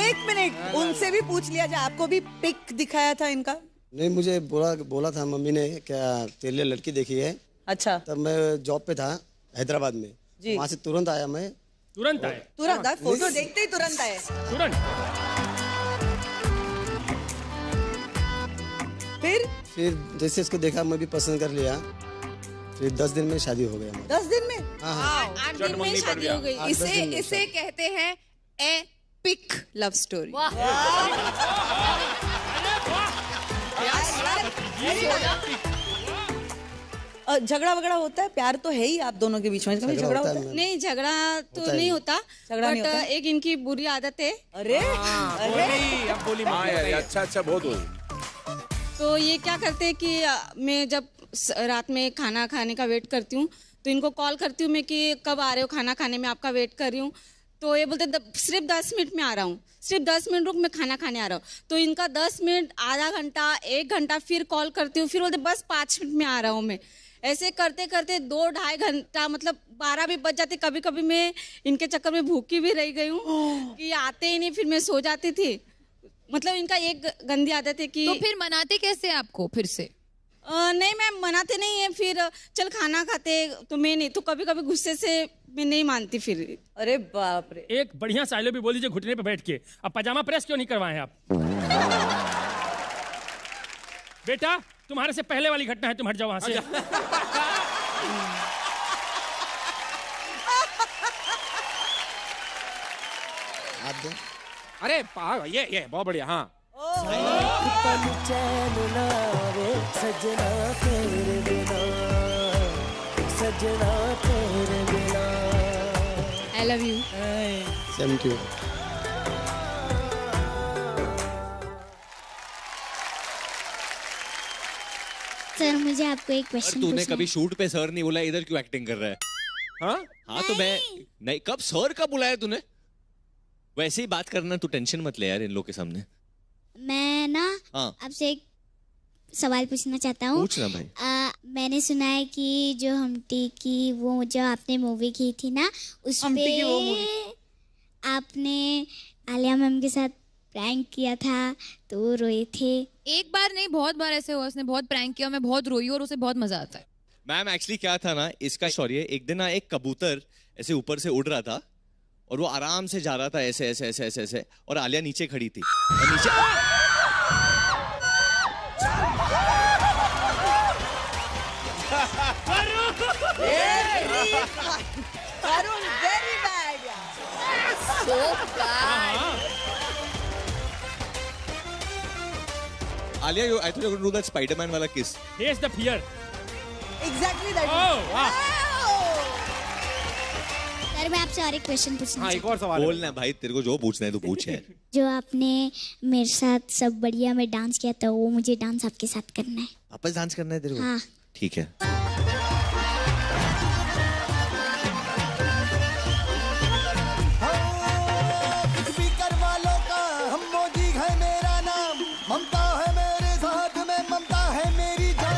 एक मिनट, उनसे भी पूछ लिया जाए, आपको भी पिक दिखाया था इनका? नहीं, मुझे बोला था मम्मी ने, क्या तेरे लिए लड़की देखी है। अच्छा। तब मैं जॉब पे था हैदराबाद में, वहाँ से तुरंत आया मैं। तुरंत आए? फोटो देखते ही तुरंत आए? तुरंत। फिर जैसे इसको देखा मैं भी पसंद कर लिया, फिर 10 दिन में शादी हो गया। 10 दिन में? हाँ। 8 दिन में शादी हो गई। इसे कहते हैं एपिक लव स्टोरी। झगड़ा वगड़ा होता है? प्यार तो है ही आप दोनों के बीच में, कभी झगड़ा होता है? नहीं, झगड़ा तो नहीं होता, बट एक इनकी बुरी आदत है। अरे अब बोली अच्छा बहुत हो। तो ये क्या करते हैं कि मैं जब रात में खाना खाने का वेट करती हूँ तो इनको कॉल करती हूँ मैं कि कब आ रहे हो खाना खाने में, आपका वेट कर रही हूँ। तो ये बोलते सिर्फ 10 मिनट में आ रहा हूँ, सिर्फ 10 मिनट रुक, मैं खाना खाने आ रहा हूँ। तो इनका 10 मिनट, आधा घंटा, 1 घंटा, फिर कॉल करती हूँ, फिर बोलते बस 5 मिनट में आ रहा हूँ मैं। ऐसे करते करते 2-2.5 घंटा, मतलब 12 भी बज जाते। कभी कभी मैं इनके चक्कर में भूखी भी रह गई हूँ कि आते ही नहीं, फिर मैं सो जाती थी। मतलब इनका एक गंदी आदत है कि। तो फिर मनाते कैसे आपको फिर से? नहीं मैम, मनाते नहीं है। फिर चल खाना खाते, तो मैं नहीं, तो कभी कभी गुस्से से मैं नहीं मानती फिर। अरे बाप रे। एक बढ़िया साइलो भी बोल दीजिए घुटने पे बैठ के। अब पजामा प्रेस क्यों नहीं करवाए आप? बेटा, तुम्हारे से पहले वाली घटना है, तुम हट जाओ वहां से। अरे ये बहुत बढ़िया। हाँ, सजना तेरे बिना, सजना तेरे बिना। I love you. Same to you. Sir मुझे आपको एक क्वेश्चन तूने पूछना कभी है। शूट पे सर नहीं बोला, इधर क्यों एक्टिंग कर रहा है? हाँ तो मैं नहीं, कब सर कब बुलाया तूने? वैसे ही बात करना, तू टेंशन मत ले यार इन लोग के सामने। मैं ना आपसे एक सवाल पूछना चाहता हूँ। पूछना भाई। मैंने सुना है कि जो हमटी की वो जो आपने मूवी की थी ना, उसपे आपने आलिया मैम के साथ प्रैंक किया था, तो वो रोए थे। एक बार नहीं, बहुत बार ऐसे हुआ, उसने बहुत प्रैंक किया, मैं बहुत रोई और उसे बहुत मजा आता है। मैम एक्चुअली क्या था ना, इसका स्टोरी है। एक दिन ना एक कबूतर ऐसे ऊपर से उड़ रहा था और वो आराम से जा रहा था ऐसे ऐसे ऐसे ऐसे ऐसे, और आलिया नीचे खड़ी थी और नीचे Alia, I thought you were going to do that Spider-Man वाला kiss. Here's the fear. Exactly that. Sir मैं आपसे और एक क्वेश्चन पूछना हाँ, एक और सवाल बोलना भाई, तेरे को जो पूछना है तो पूछ है। जो आपने मेरे साथ सब बढ़िया में डांस किया था, वो मुझे डांस आपके साथ करना है। वापस डांस करना है तेरे को? हाँ। ठीक है। स्पीकर वालों का हम मोदी है मेरा नाम, ममता है मेरे साथ में, ममता है मेरी जान।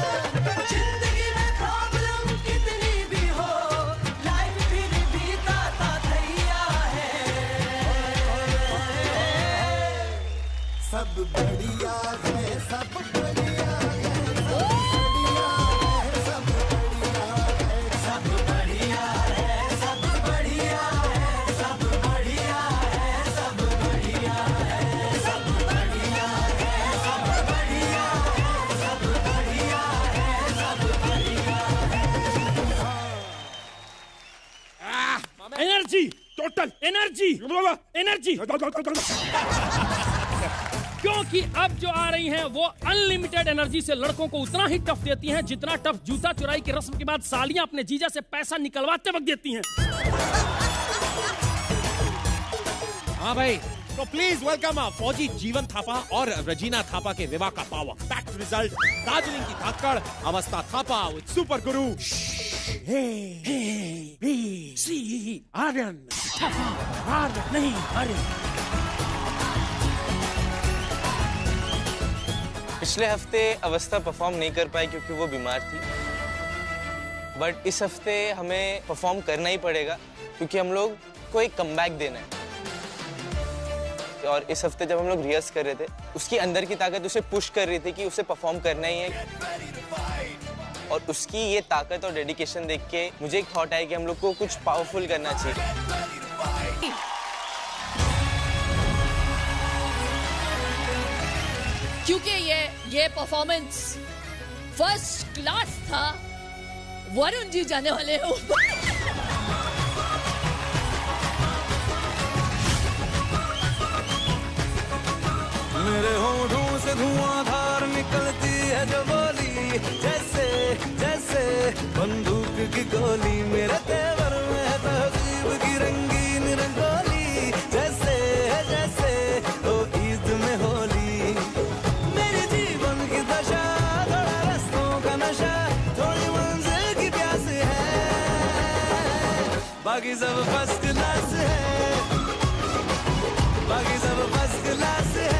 जिंदगी में प्रॉब्लम कितनी भी हो, लाइफ फिर भी ताता भैया है। सब बढ़िया है, सब बढ़िया है, सब बढ़िया है, सब बढ़िया है, सब बढ़िया है, सब बढ़िया है, सब बढ़िया है, सब बढ़िया है, सब बढ़िया है, सब बढ़िया है, सब बढ़िया है। Energy, total energy, energy. क्योंकि अब जो आ रही हैं वो अनलिमिटेड एनर्जी से लड़कों को उतना ही टफ देती हैं जितना टफ जूता चुराई की रस्म के बाद सालियां अपने जीजा से पैसा निकलवाते वक्त देती हैं। हाँ भाई, तो प्लीज वेलकम फौजी जीवन थापा और रजीना थापा के विवाह का पावर पैक्ट रिजल्ट। दार्जिलिंग की धाकड़ अवस्था थापा विद सुपर गुरु आर्यन नहीं आर्यन। पिछले हफ्ते अवस्था परफॉर्म नहीं कर पाई क्योंकि वो बीमार थी, बट इस हफ्ते हमें परफॉर्म करना ही पड़ेगा क्योंकि हम लोग को एक कमबैक देना है। और इस हफ्ते जब हम लोग रिहर्स कर रहे थे, उसकी अंदर की ताकत उसे पुश कर रही थी कि उसे परफॉर्म करना ही है। और उसकी ये ताकत और डेडिकेशन देख के मुझे एक थॉट आया कि हम लोग को कुछ पावरफुल करना चाहिए। क्योंकि ये परफॉर्मेंस फर्स्ट क्लास था, वरुण जी जाने वाले हैं ऊपर। मेरे होठों से धुआंधार निकलती है जो बोली, जैसे जैसे बंदूक की गोली। मेरे तेवर में है तहजीब की रंगीन रंगोली, जैसे जैसे ओ ईद में होली। मेरे जीवन की दशा थोड़ा रस्तों का नशा, थोड़ी मंजिल की प्यास है, बाकी सब फर्स्ट क्लास है, बाकी सब फर्स्ट क्लास है,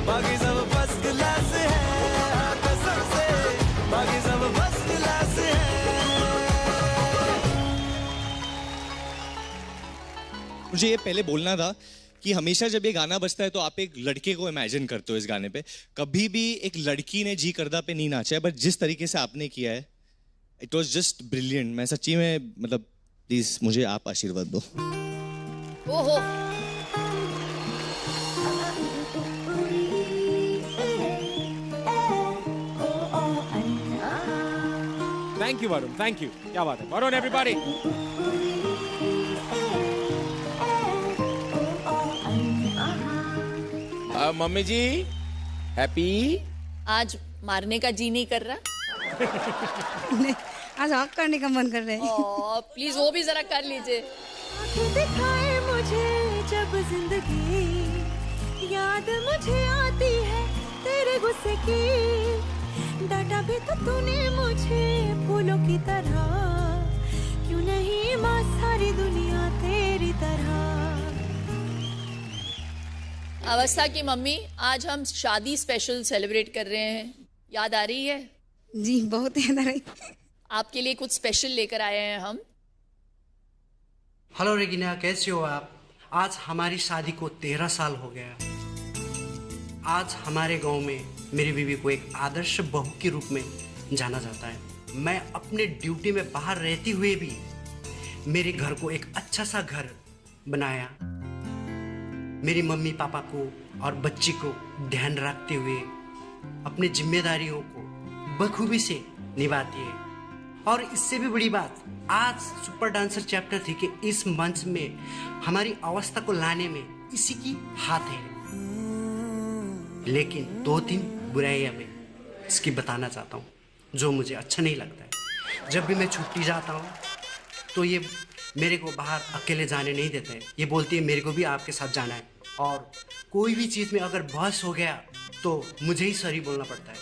बाकी सब फर्स्ट क्लास है, कसम से बाकी सब फर्स्ट क्लास है। मुझे ये पहले बोलना था कि हमेशा जब ये गाना बजता है तो आप एक लड़के को इमेजिन करते हो इस गाने पे। कभी भी एक लड़की ने जी करदा पे नहीं नाचा है, बट जिस तरीके से आपने किया है, इट वॉज जस्ट ब्रिलियंट। मैं सच्ची में मतलब प्लीज मुझे आप आशीर्वाद दो। ओहो, thank you Varun, thank you. क्या बात है वरुण, एवरीबॉडी। मम्मी जी हैप्पी? आज मारने का जी नहीं कर रहा? नहीं, आज हक करने का मन कर रहा है। प्लीज वो भी जरा कर लीजिए। दिखाए मुझे जब जिंदगी, याद मुझे आती है तेरे गुस्से की। डांटा भी तो तूने मुझे फूलों की तरह, क्यों नहीं माँ सारी दुनिया तेरी तरह। अवस्था की मम्मी, आज हम शादी स्पेशल सेलिब्रेट कर रहे हैं, याद आ रही है? जी बहुत याद आ रही। आपके लिए कुछ स्पेशल लेकर आए हैं हम। हेलो रेगिना, कैसे हो आप? आज हमारी शादी को 13 साल हो गया। आज हमारे गांव में मेरी बीवी को एक आदर्श बहू के रूप में जाना जाता है। मैं अपने ड्यूटी में बाहर रहते हुए भी मेरे घर को एक अच्छा सा घर बनाया। मेरी मम्मी पापा को और बच्ची को ध्यान रखते हुए अपनी जिम्मेदारियों को बखूबी से निभाती है। और इससे भी बड़ी बात, आज सुपर डांसर चैप्टर 3 के इस मंच में हमारी अवस्था को लाने में इसी की हाथ है। लेकिन 2-3 बुराइयां मैं इसकी बताना चाहता हूँ जो मुझे अच्छा नहीं लगता है। जब भी मैं छुट्टी जाता हूँ तो ये मेरे को बाहर अकेले जाने नहीं देते हैं। ये बोलती है मेरे को भी आपके साथ जाना है, और कोई भी चीज़ में अगर बहस हो गया तो मुझे ही सॉरी बोलना पड़ता है।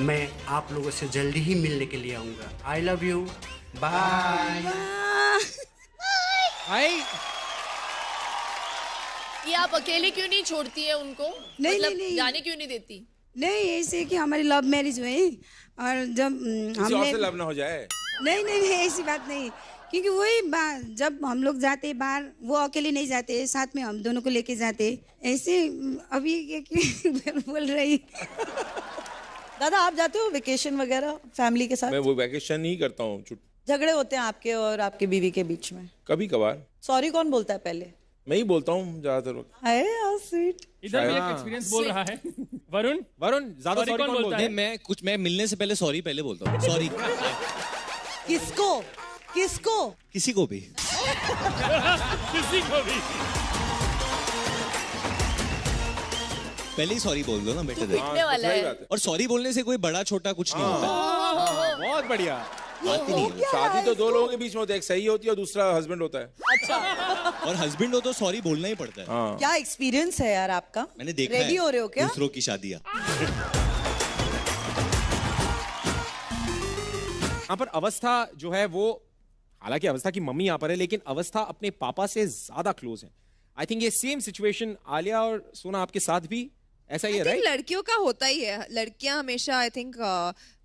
मैं आप लोगों से जल्दी ही मिलने के लिए आऊँगा। I love you, bye. ये आप अकेले क्यों नहीं छोड़ती है उनको? नहीं, मतलब नहीं। जाने क्यों नहीं देती? नहीं, ऐसे कि हमारी लव मैरिज हुई और जब किसी और से लव ना हो जाए। नहीं नहीं नहीं, ऐसी बात नहीं, क्योंकि वही जब हम लोग जाते बाहर, वो अकेले नहीं जाते, साथ में हम दोनों को लेके जाते। ऐसे अभी बोल रही। दादा आप जाते हो वेकेशन वगैरह फैमिली के साथ? मैं वो वेकेशन ही करता हूँ। झगड़े होते हैं आपके और आपके बीवी के बीच में? कभी कभार। सॉरी कौन बोलता है पहले? मैं ही बोलता हूँ ज्यादातर वक्त। Hi how sweet. इधर भी एक एक्सपीरियंस बोल रहा है। वरुण ज्यादा सॉरी कौन बोलता है? मैं मिलने से पहले सॉरी पहले बोलता हूँ। सॉरी। किसको किसको? किसी को भी। किसी को भी पहले ही सॉरी बोल दो ना बेटे। पिटने वाला है। और सॉरी बोलने से कोई बड़ा छोटा कुछ नहीं होता। बहुत बढ़िया। बात ही नहीं है। शादी तो 2 लोगों के बीच में होता है, एक सही होती है और दूसरा हस्बैंड होता है। अच्छा। और हस्बैंड हो तो सॉरी बोलना ही पड़ता है। हाँ। क्या एक्सपीरियंस है यार आपका? मैंने देखा रेडी है हो रहे हो क्या? दूसरों की शादियाँ। यहाँ पर अवस्था जो है वो, हालांकि अवस्था की मम्मी यहाँ पर है, लेकिन अवस्था अपने पापा से ज्यादा क्लोज है। आई थिंक ये सेम सिचुएशन आलिया और सोना आपके साथ भी ऐसा ही है, राइट? लड़कियों का होता ही है, लड़कियां हमेशा आई थिंक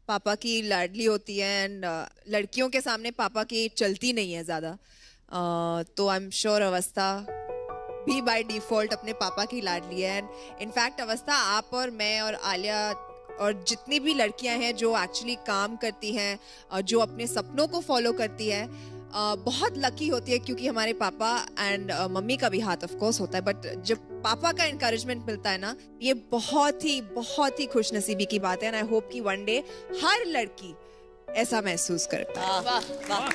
पापा की लाडली होती है, एंड लड़कियों के सामने पापा की चलती नहीं है ज्यादा। तो आई एम श्योर अवस्था भी बाय डिफॉल्ट अपने पापा की लाडली है। एंड इनफैक्ट अवस्था, आप और मैं और आलिया और जितनी भी लड़कियां हैं जो एक्चुअली काम करती हैं, जो अपने सपनों को फॉलो करती है, बहुत लकी होती है, क्योंकि हमारे पापा एंड मम्मी का भी हाथ ऑफ कोर्स होता है, बट जब पापा का एनकरेजमेंट मिलता है ना, ये बहुत ही खुशनसीबी की बात है। एंड आई होप कि वन डे हर लड़की ऐसा महसूस कर पाए। वाह वाह।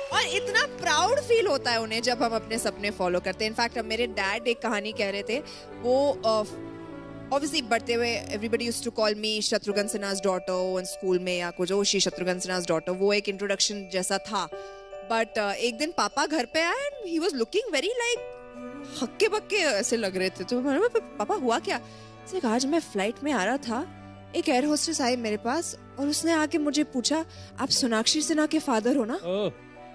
और इतना प्राउड फील होता है उन्हें जब हम अपने सपने फॉलो करते हैं। इनफैक्ट अब मेरे डैड एक कहानी कह रहे थे, वो obviously बढ़ते हुए everybody used to call me Shatrughan Sinha's daughter in school में या कुछ, she शत्रुघ्न सिन्हा's daughter, वो एक इंट्रोडक्शन जैसा था। बट एक दिन पापा घर पे आए and he was looking very like हक्के बक्के ऐसे लग रहे थे। तो मैंने पापा हुआ क्या? आज मैं फ्लाइट में आ रहा था, एक एयर होस्टेस आई मेरे पास और उसने आके मुझे पूछा, आप सोनाक्षी सिन्हा के फादर हो ना?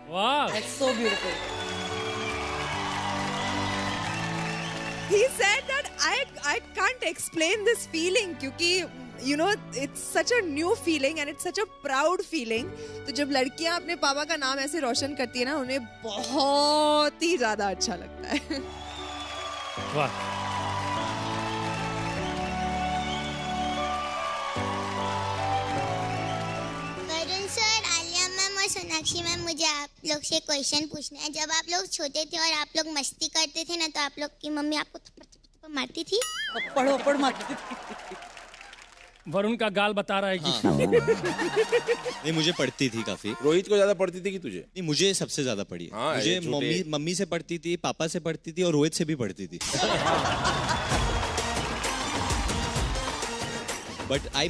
वाह, that's so beautiful. He said that I can't explain this feeling, क्योंकि you know it's such a new feeling and it's such a proud feeling. तो जब लड़कियां अपने पापा का नाम ऐसे रोशन करती है ना, उन्हें बहुत ही ज्यादा अच्छा लगता है। वाह। वरुण सर, आलिया मैम और सोनाक्षी मैम, मुझे आप लोग से क्वेश्चन पूछना है। जब आप लोग छोटे थे और आप लोग मस्ती करते थे ना, तो आप लोग की मम्मी आपको थप्पड़ मारती थी? थप्पड़ मारती थी। वरुण का गाल बता रहा है कि हाँ। नहीं, मुझे पढ़ती थी काफी। रोहित को ज्यादा पढ़ती थी कि तुझे? नहीं, मुझे सबसे ज्यादा पढ़ी है। हाँ, मुझे मम्मी से पढ़ती थी, पापा से पढ़ती थी और रोहित से भी पढ़ती थी। But I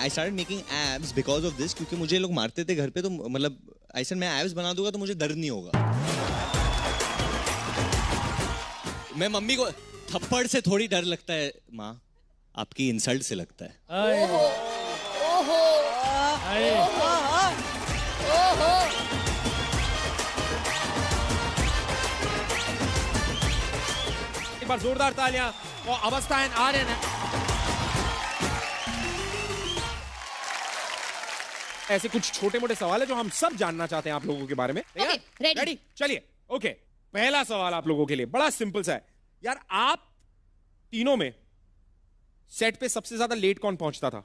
started making abs because of this, क्योंकि मुझे लोग मारते थे घर पे, तो मतलब ऐसा मैं एब्स बना दूंगा तो मुझे दर्द नहीं होगा। मैं मम्मी को थप्पड़ से थोड़ी डर लगता है, माँ आपकी इंसल्ट से लगता है। ओहो ओहो ओहो। एक बार जोरदार तालियां और अवस्था एंड आर्यन। ऐसे कुछ छोटे मोटे सवाल है जो हम सब जानना चाहते हैं आप लोगों के बारे में। रेडी? चलिए, ओके। पहला सवाल आप लोगों के लिए बड़ा सिंपल सा है यार, आप तीनों में सेट पे सबसे ज्यादा लेट कौन पहुंचता था?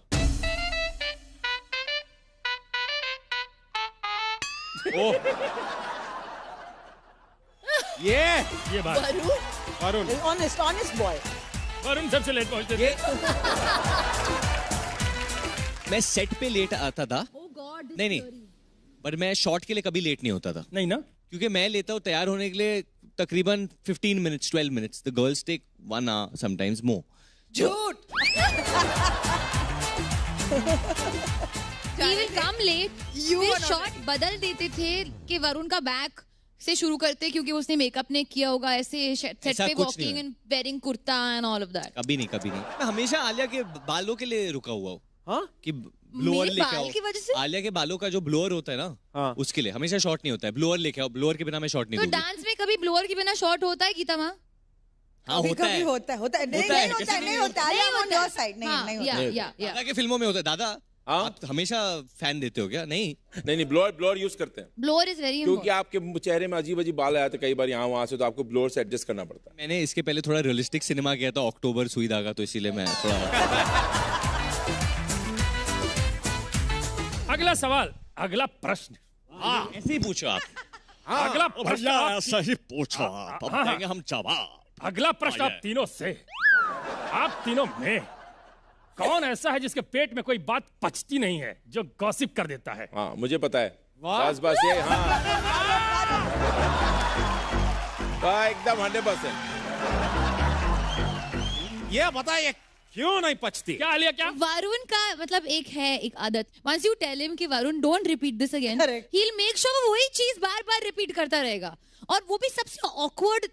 ओह, ये बात। Varun honest boy. वरुण सबसे लेट पहुंचते थे। मैं सेट पे लेट आता था। नहीं, पर मैं शॉट के लिए कभी लेट नहीं होता था। नहीं ना, क्योंकि मैं लेता हूँ तैयार होने के लिए तकरीबन 15 minutes 12 minutes. The girls take 1 hour sometimes more. झूठ। He will come late. फिर शॉट बदल देते थे कि वरुण का बैक से शुरू करते, क्योंकि उसने मेकअप ने किया होगा ऐसे सेट पे walking and wearing kurta and all of that. कभी नहीं। मैं हमेशा आलिया के बालों के लिए रुका हुआ हूँ। हाँ? कि ब्लोअर लेके आओ। की वजह से? आलिया के बालों का जो ब्लोअर होता है ना, हाँ। उसके लिए हमेशा शॉट नहीं होता है। ब्लोअर लेके आओ, ब्लोअर के बिना मैं शॉट नहीं तो दूंगी। डांस में कभी ब्लोअर के बिना शॉट होता है गीता माँ? हाँ, होता है। दादा के फिल्मों में होता है। दादा आप हमेशा फैन देते हो क्या? नहीं, ब्लोअर यूज करते हैं। ब्लोअर इज वेरी क्योंकि आपके चेहरे में अजीब अजीब बाल आते कई बार यहाँ वहां से, तो आपको ब्लोअर से एडजस्ट करना पड़ता है। मैंने इसके पहले थोड़ा रियलिस्टिक सिनेमा किया था, अक्टूबर सुई धागा, तो इसीलिए मैं थोड़ा। अगला सवाल, अगला प्रश्न। ऐसे ही पूछो आप। अगला प्रश्न सही पूछो आप, अब देंगे हम जवाब। अगला प्रश्न आप तीनों से, आप तीनों में कौन ऐसा है जिसके पेट में कोई बात पचती नहीं है, जो गॉसिप कर देता है? हाँ, मुझे पता है। बस ये। हाँ, एकदम 100%। ये बताइए क्यों नहीं पचती? क्या आलिया, क्या? वरुण का मतलब एक आदत, once you tell him कि Varun don't repeat this again, he'll make sure वो वही चीज बार-बार रिपीट करता रहेगा, और वो भी सबसे awkward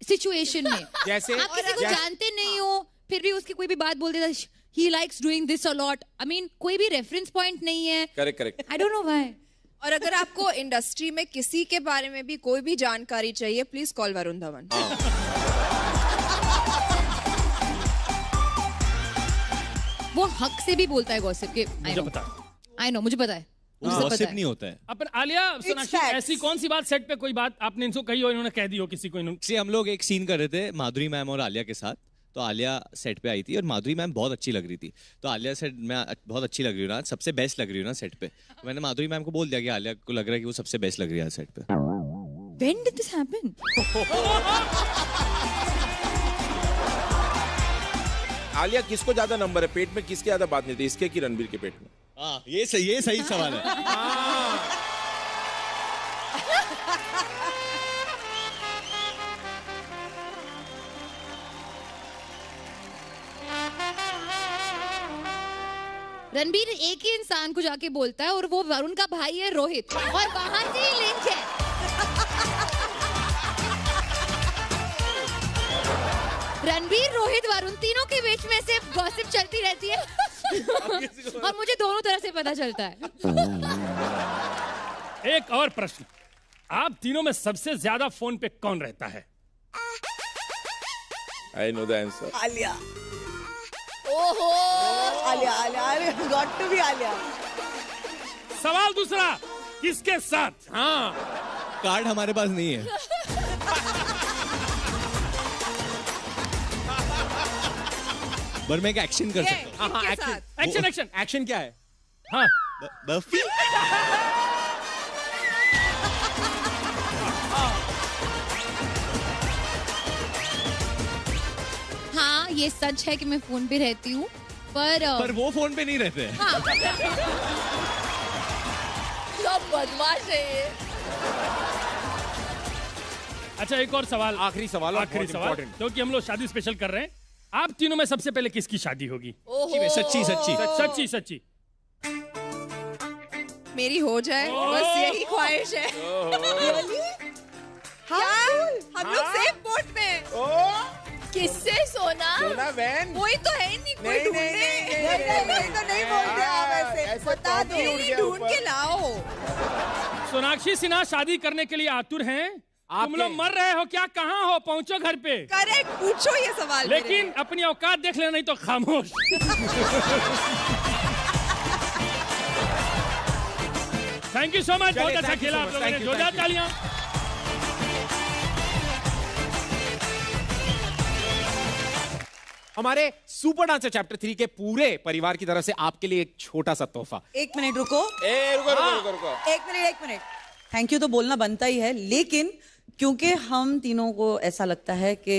सिचुएशन में। जैसे आप किसी को जानते नहीं हो, फिर भी उसकी कोई भी बात बोल देता, he likes doing this a lot. I mean, कोई भी reference point नहीं है. Correct. I don't know why. और अगर आपको इंडस्ट्री में किसी के बारे में भी कोई भी जानकारी चाहिए, प्लीज कॉल वरुण धवन. वो हक से भी बोलता है गॉसिप के. मुझे पता. I know, मुझे पता है. गॉसिप नहीं होता है. अपन आलिया, सोनाक्षी, ऐसी कौन सी बात सेट पे कोई बात आपने इनको कही हो, इन्होंने कह दी हो किसी को? हम लोग एक सीन कर रहे थे माधुरी मैम और आलिया के साथ. तो आलिया सेट पे आई थी और माधुरी मैम बहुत अच्छी लग रही थी. तो आलिया सेट मैं बहुत अच्छी लग रही हूँ ना, सबसे बेस्ट लग रही हूँ ना सेट पे. मैंने माधुरी मैम को बोल दिया कि आलिया को लग रहा है कि वो सबसे बेस्ट लग रही है सेट पे. When did this happen? Alia किसको ज्यादा नंबर है पेट में, किसके ज्यादा बात नहीं थी, इसके की रणबीर के पेट में? ये सही सवाल है. रणबीर एक ही इंसान को जाके बोलता है और वो वरुण का भाई है रोहित, और वहां से ही लिंक है. रणबीर, रोहित, वरुण तीनों के बीच में से गॉसिप चलती रहती है और मुझे दोनों तरह से पता चलता है. एक और प्रश्न, आप तीनों में सबसे ज्यादा फोन पे कौन रहता है? I know the answer. Alia. ओहो, Alia, got to be Alia. सवाल दूसरा, किसके साथ? हाँ, कार्ड हमारे पास नहीं है. पर मैं एक एक्शन कर सकता हूँ. एक्शन क्या है? हाँ, बर्फी. हाँ, ये सच है कि मैं फोन पे रहती हूँ, पर वो फोन पे नहीं रहते. हाँ. सब बदमाश है ये. अच्छा, एक और सवाल, आखिरी सवाल, क्योंकि हम लोग शादी स्पेशल कर रहे हैं. आप तीनों में सबसे पहले किसकी शादी होगी? सच्ची. मेरी हो जाए, बस यही ख्वाहिश है. हम लोग सेम बोट में. किससे सोना? वैन. कोई तो है नहीं, कोई ढूंढने. नहीं तो नहीं बोलते आप ऐसे. बता दो, ढूंढ के लाओ. सोनाक्षी सिन्हा शादी करने के लिए आतुर हैं. तुम लोग मर रहे हो क्या? कहाँ हो? पहुंचो घर पे. करेक्ट, पूछो ये सवाल. लेकिन अपनी औकात देख लेना, नहीं तो खामोश. थैंक यू सो मच, बहुत अच्छा खेला आप लोगों ने. जोरदार तालियां. हमारे सुपर डांसर चैप्टर 3 के पूरे परिवार की तरफ से आपके लिए एक छोटा सा तोहफा. 1 मिनट रुको. रुको. 1 मिनट. थैंक यू तो बोलना बनता ही है, लेकिन क्योंकि हम तीनों को ऐसा लगता है कि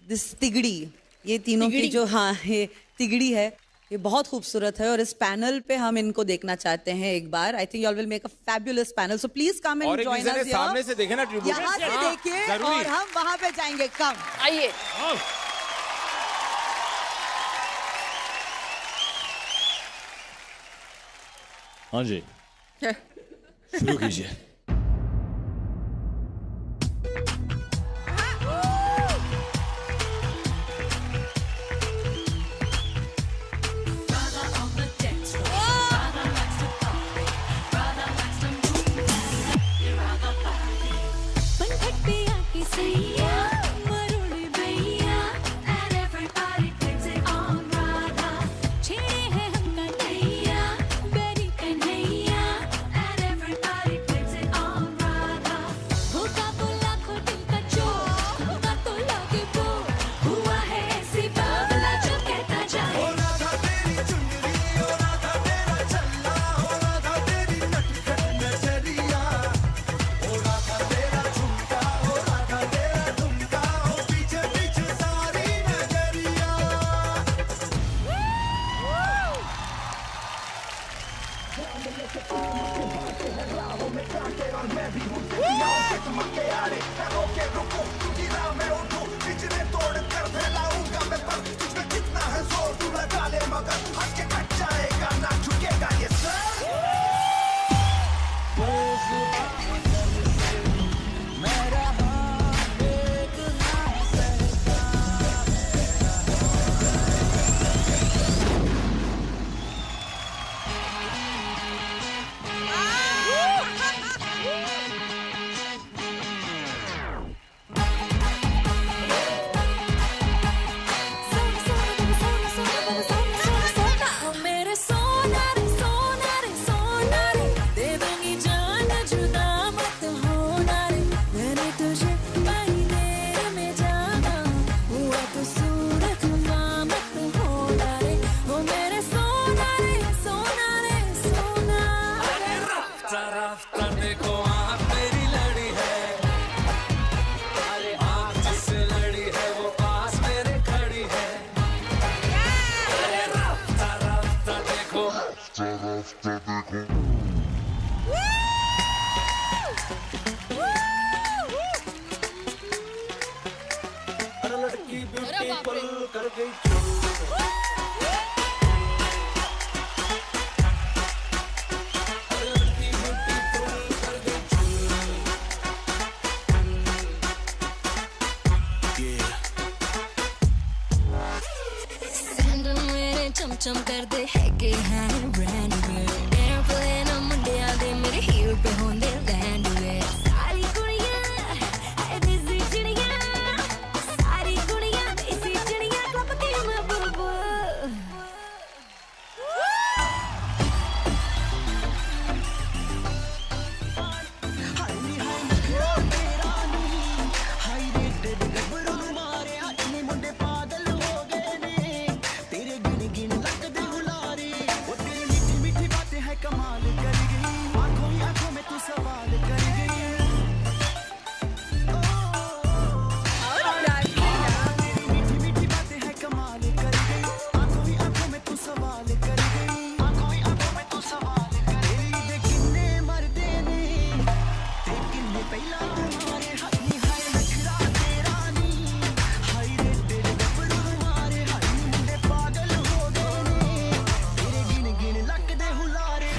दिस तिगड़ी, ये तीनों की जो ये तिगड़ी है, ये बहुत खूबसूरत है और इस पैनल पे हम इनको देखना चाहते हैं एक बार. I think you all will make a fabulous panel, so please come and join us. सामने से देखे ना ट्रिब्यूट, यहाँ से देखिए और हम वहाँ पे जाएंगे. कम आइए. हाँ जी, शुरू कीजिए. छेड़े हैं हम कन्हैया, बेरी कन्हैया, and everybody लड़की ब्यूटीफुल कर गई चूर। चम कर दे है कि है ब्रांड एयरप्लेन मुंडिया दे मेरे हील पे होंदे लैंड वे सारी कुड़ियां है देसी चिड़ियां सारी कुड़ियां देसी चिड़ियां क्लब की मैं बुलबुल कमाल कर गई आंखों ही आंखों में तू सवाल कर गई मीठी मीठी बातें है कमाल कर गई आंखों ही आंखों में तू सवाल कर गई आंखों ही आंखों में तू सवाल कर गई दे किन्ने मरदे ने ते किन्ने पहला तुम्हारे हाथ नी हाय नखरा तेरा नी हाय रे तेरे गबरू मारे हाय मुंडे पागल हो गए ने तेरे गिन गिन लक दे हुलारे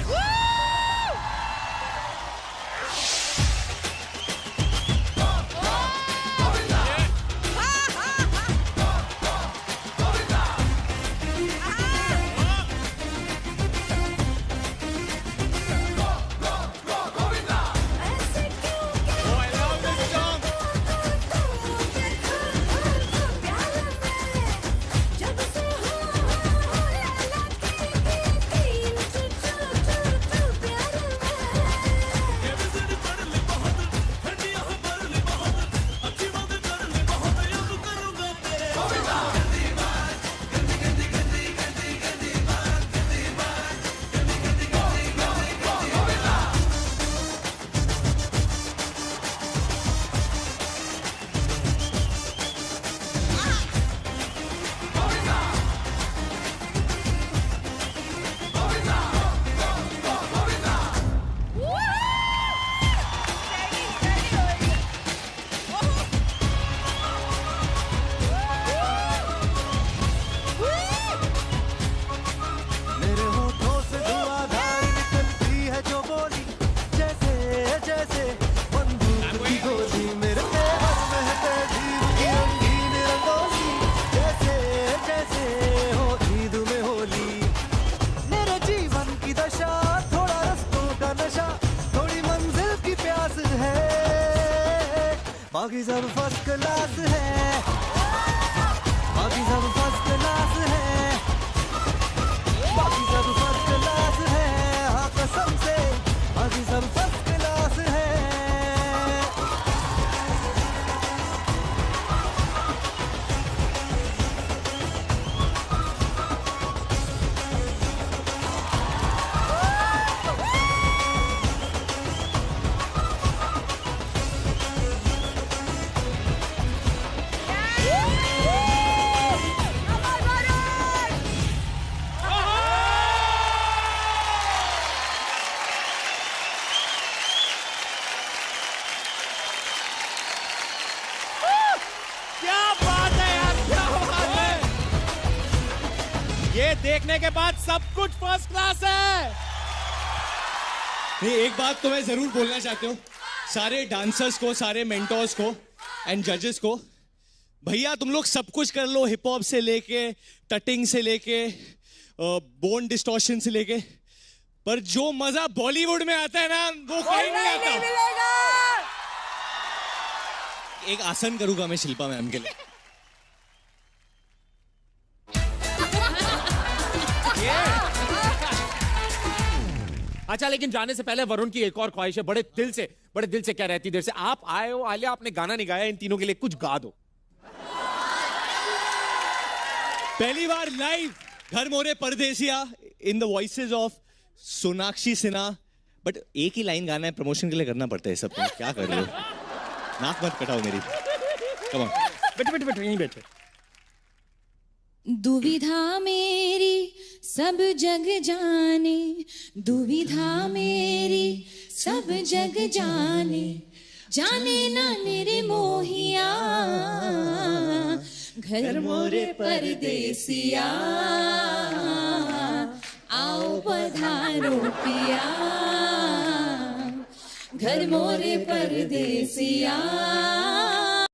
बाकी सब फर्स्ट क्लास है बाकी सब फर्स्ट क्लास है बाकी सब फर्स्ट क्लास है हाँ कसम से बाकी सब फर्स्ट क्लास है देखने के बाद सब कुछ फर्स्ट क्लास है। नहीं, एक बात तो मैं जरूर बोलना चाहती हूँ सारे डांसर्स को, सारे मेंटोर्स को एंड जजेस को, भैया तुम लोग सब कुछ कर लो, हिप हॉप से लेके टटिंग से लेके बोन डिस्टॉर्शन से लेके, पर जो मजा बॉलीवुड में आता है ना वो कहीं नहीं आता। एक आसन करूंगा मैं शिल्पा मैम के लिए। अच्छा, लेकिन जाने से पहले वरुण की एक और ख्वाहिश है, बड़े दिल से क्या रहती देर से आप आए हो आलिया, आपने गाना नहीं गाया, इन तीनों के लिए कुछ गा दो। पहली बार लाइव घर मोरे परदेसिया in the voices of Sonakshi Sinha, but एक ही लाइन गाना है, प्रमोशन के लिए करना पड़ता है सब। क्या कर रहे हो, नाक मत कटाओ मेरी। कम ऑन, बैठे यहीं बैठे। दुविधा मेरी सब जग जाने, दुविधा मेरी सब जग जाने, जाने ना मेरे मोहिया, घर मोरे परदेसिया आओ पधारो पिया घर मोरे परदेसिया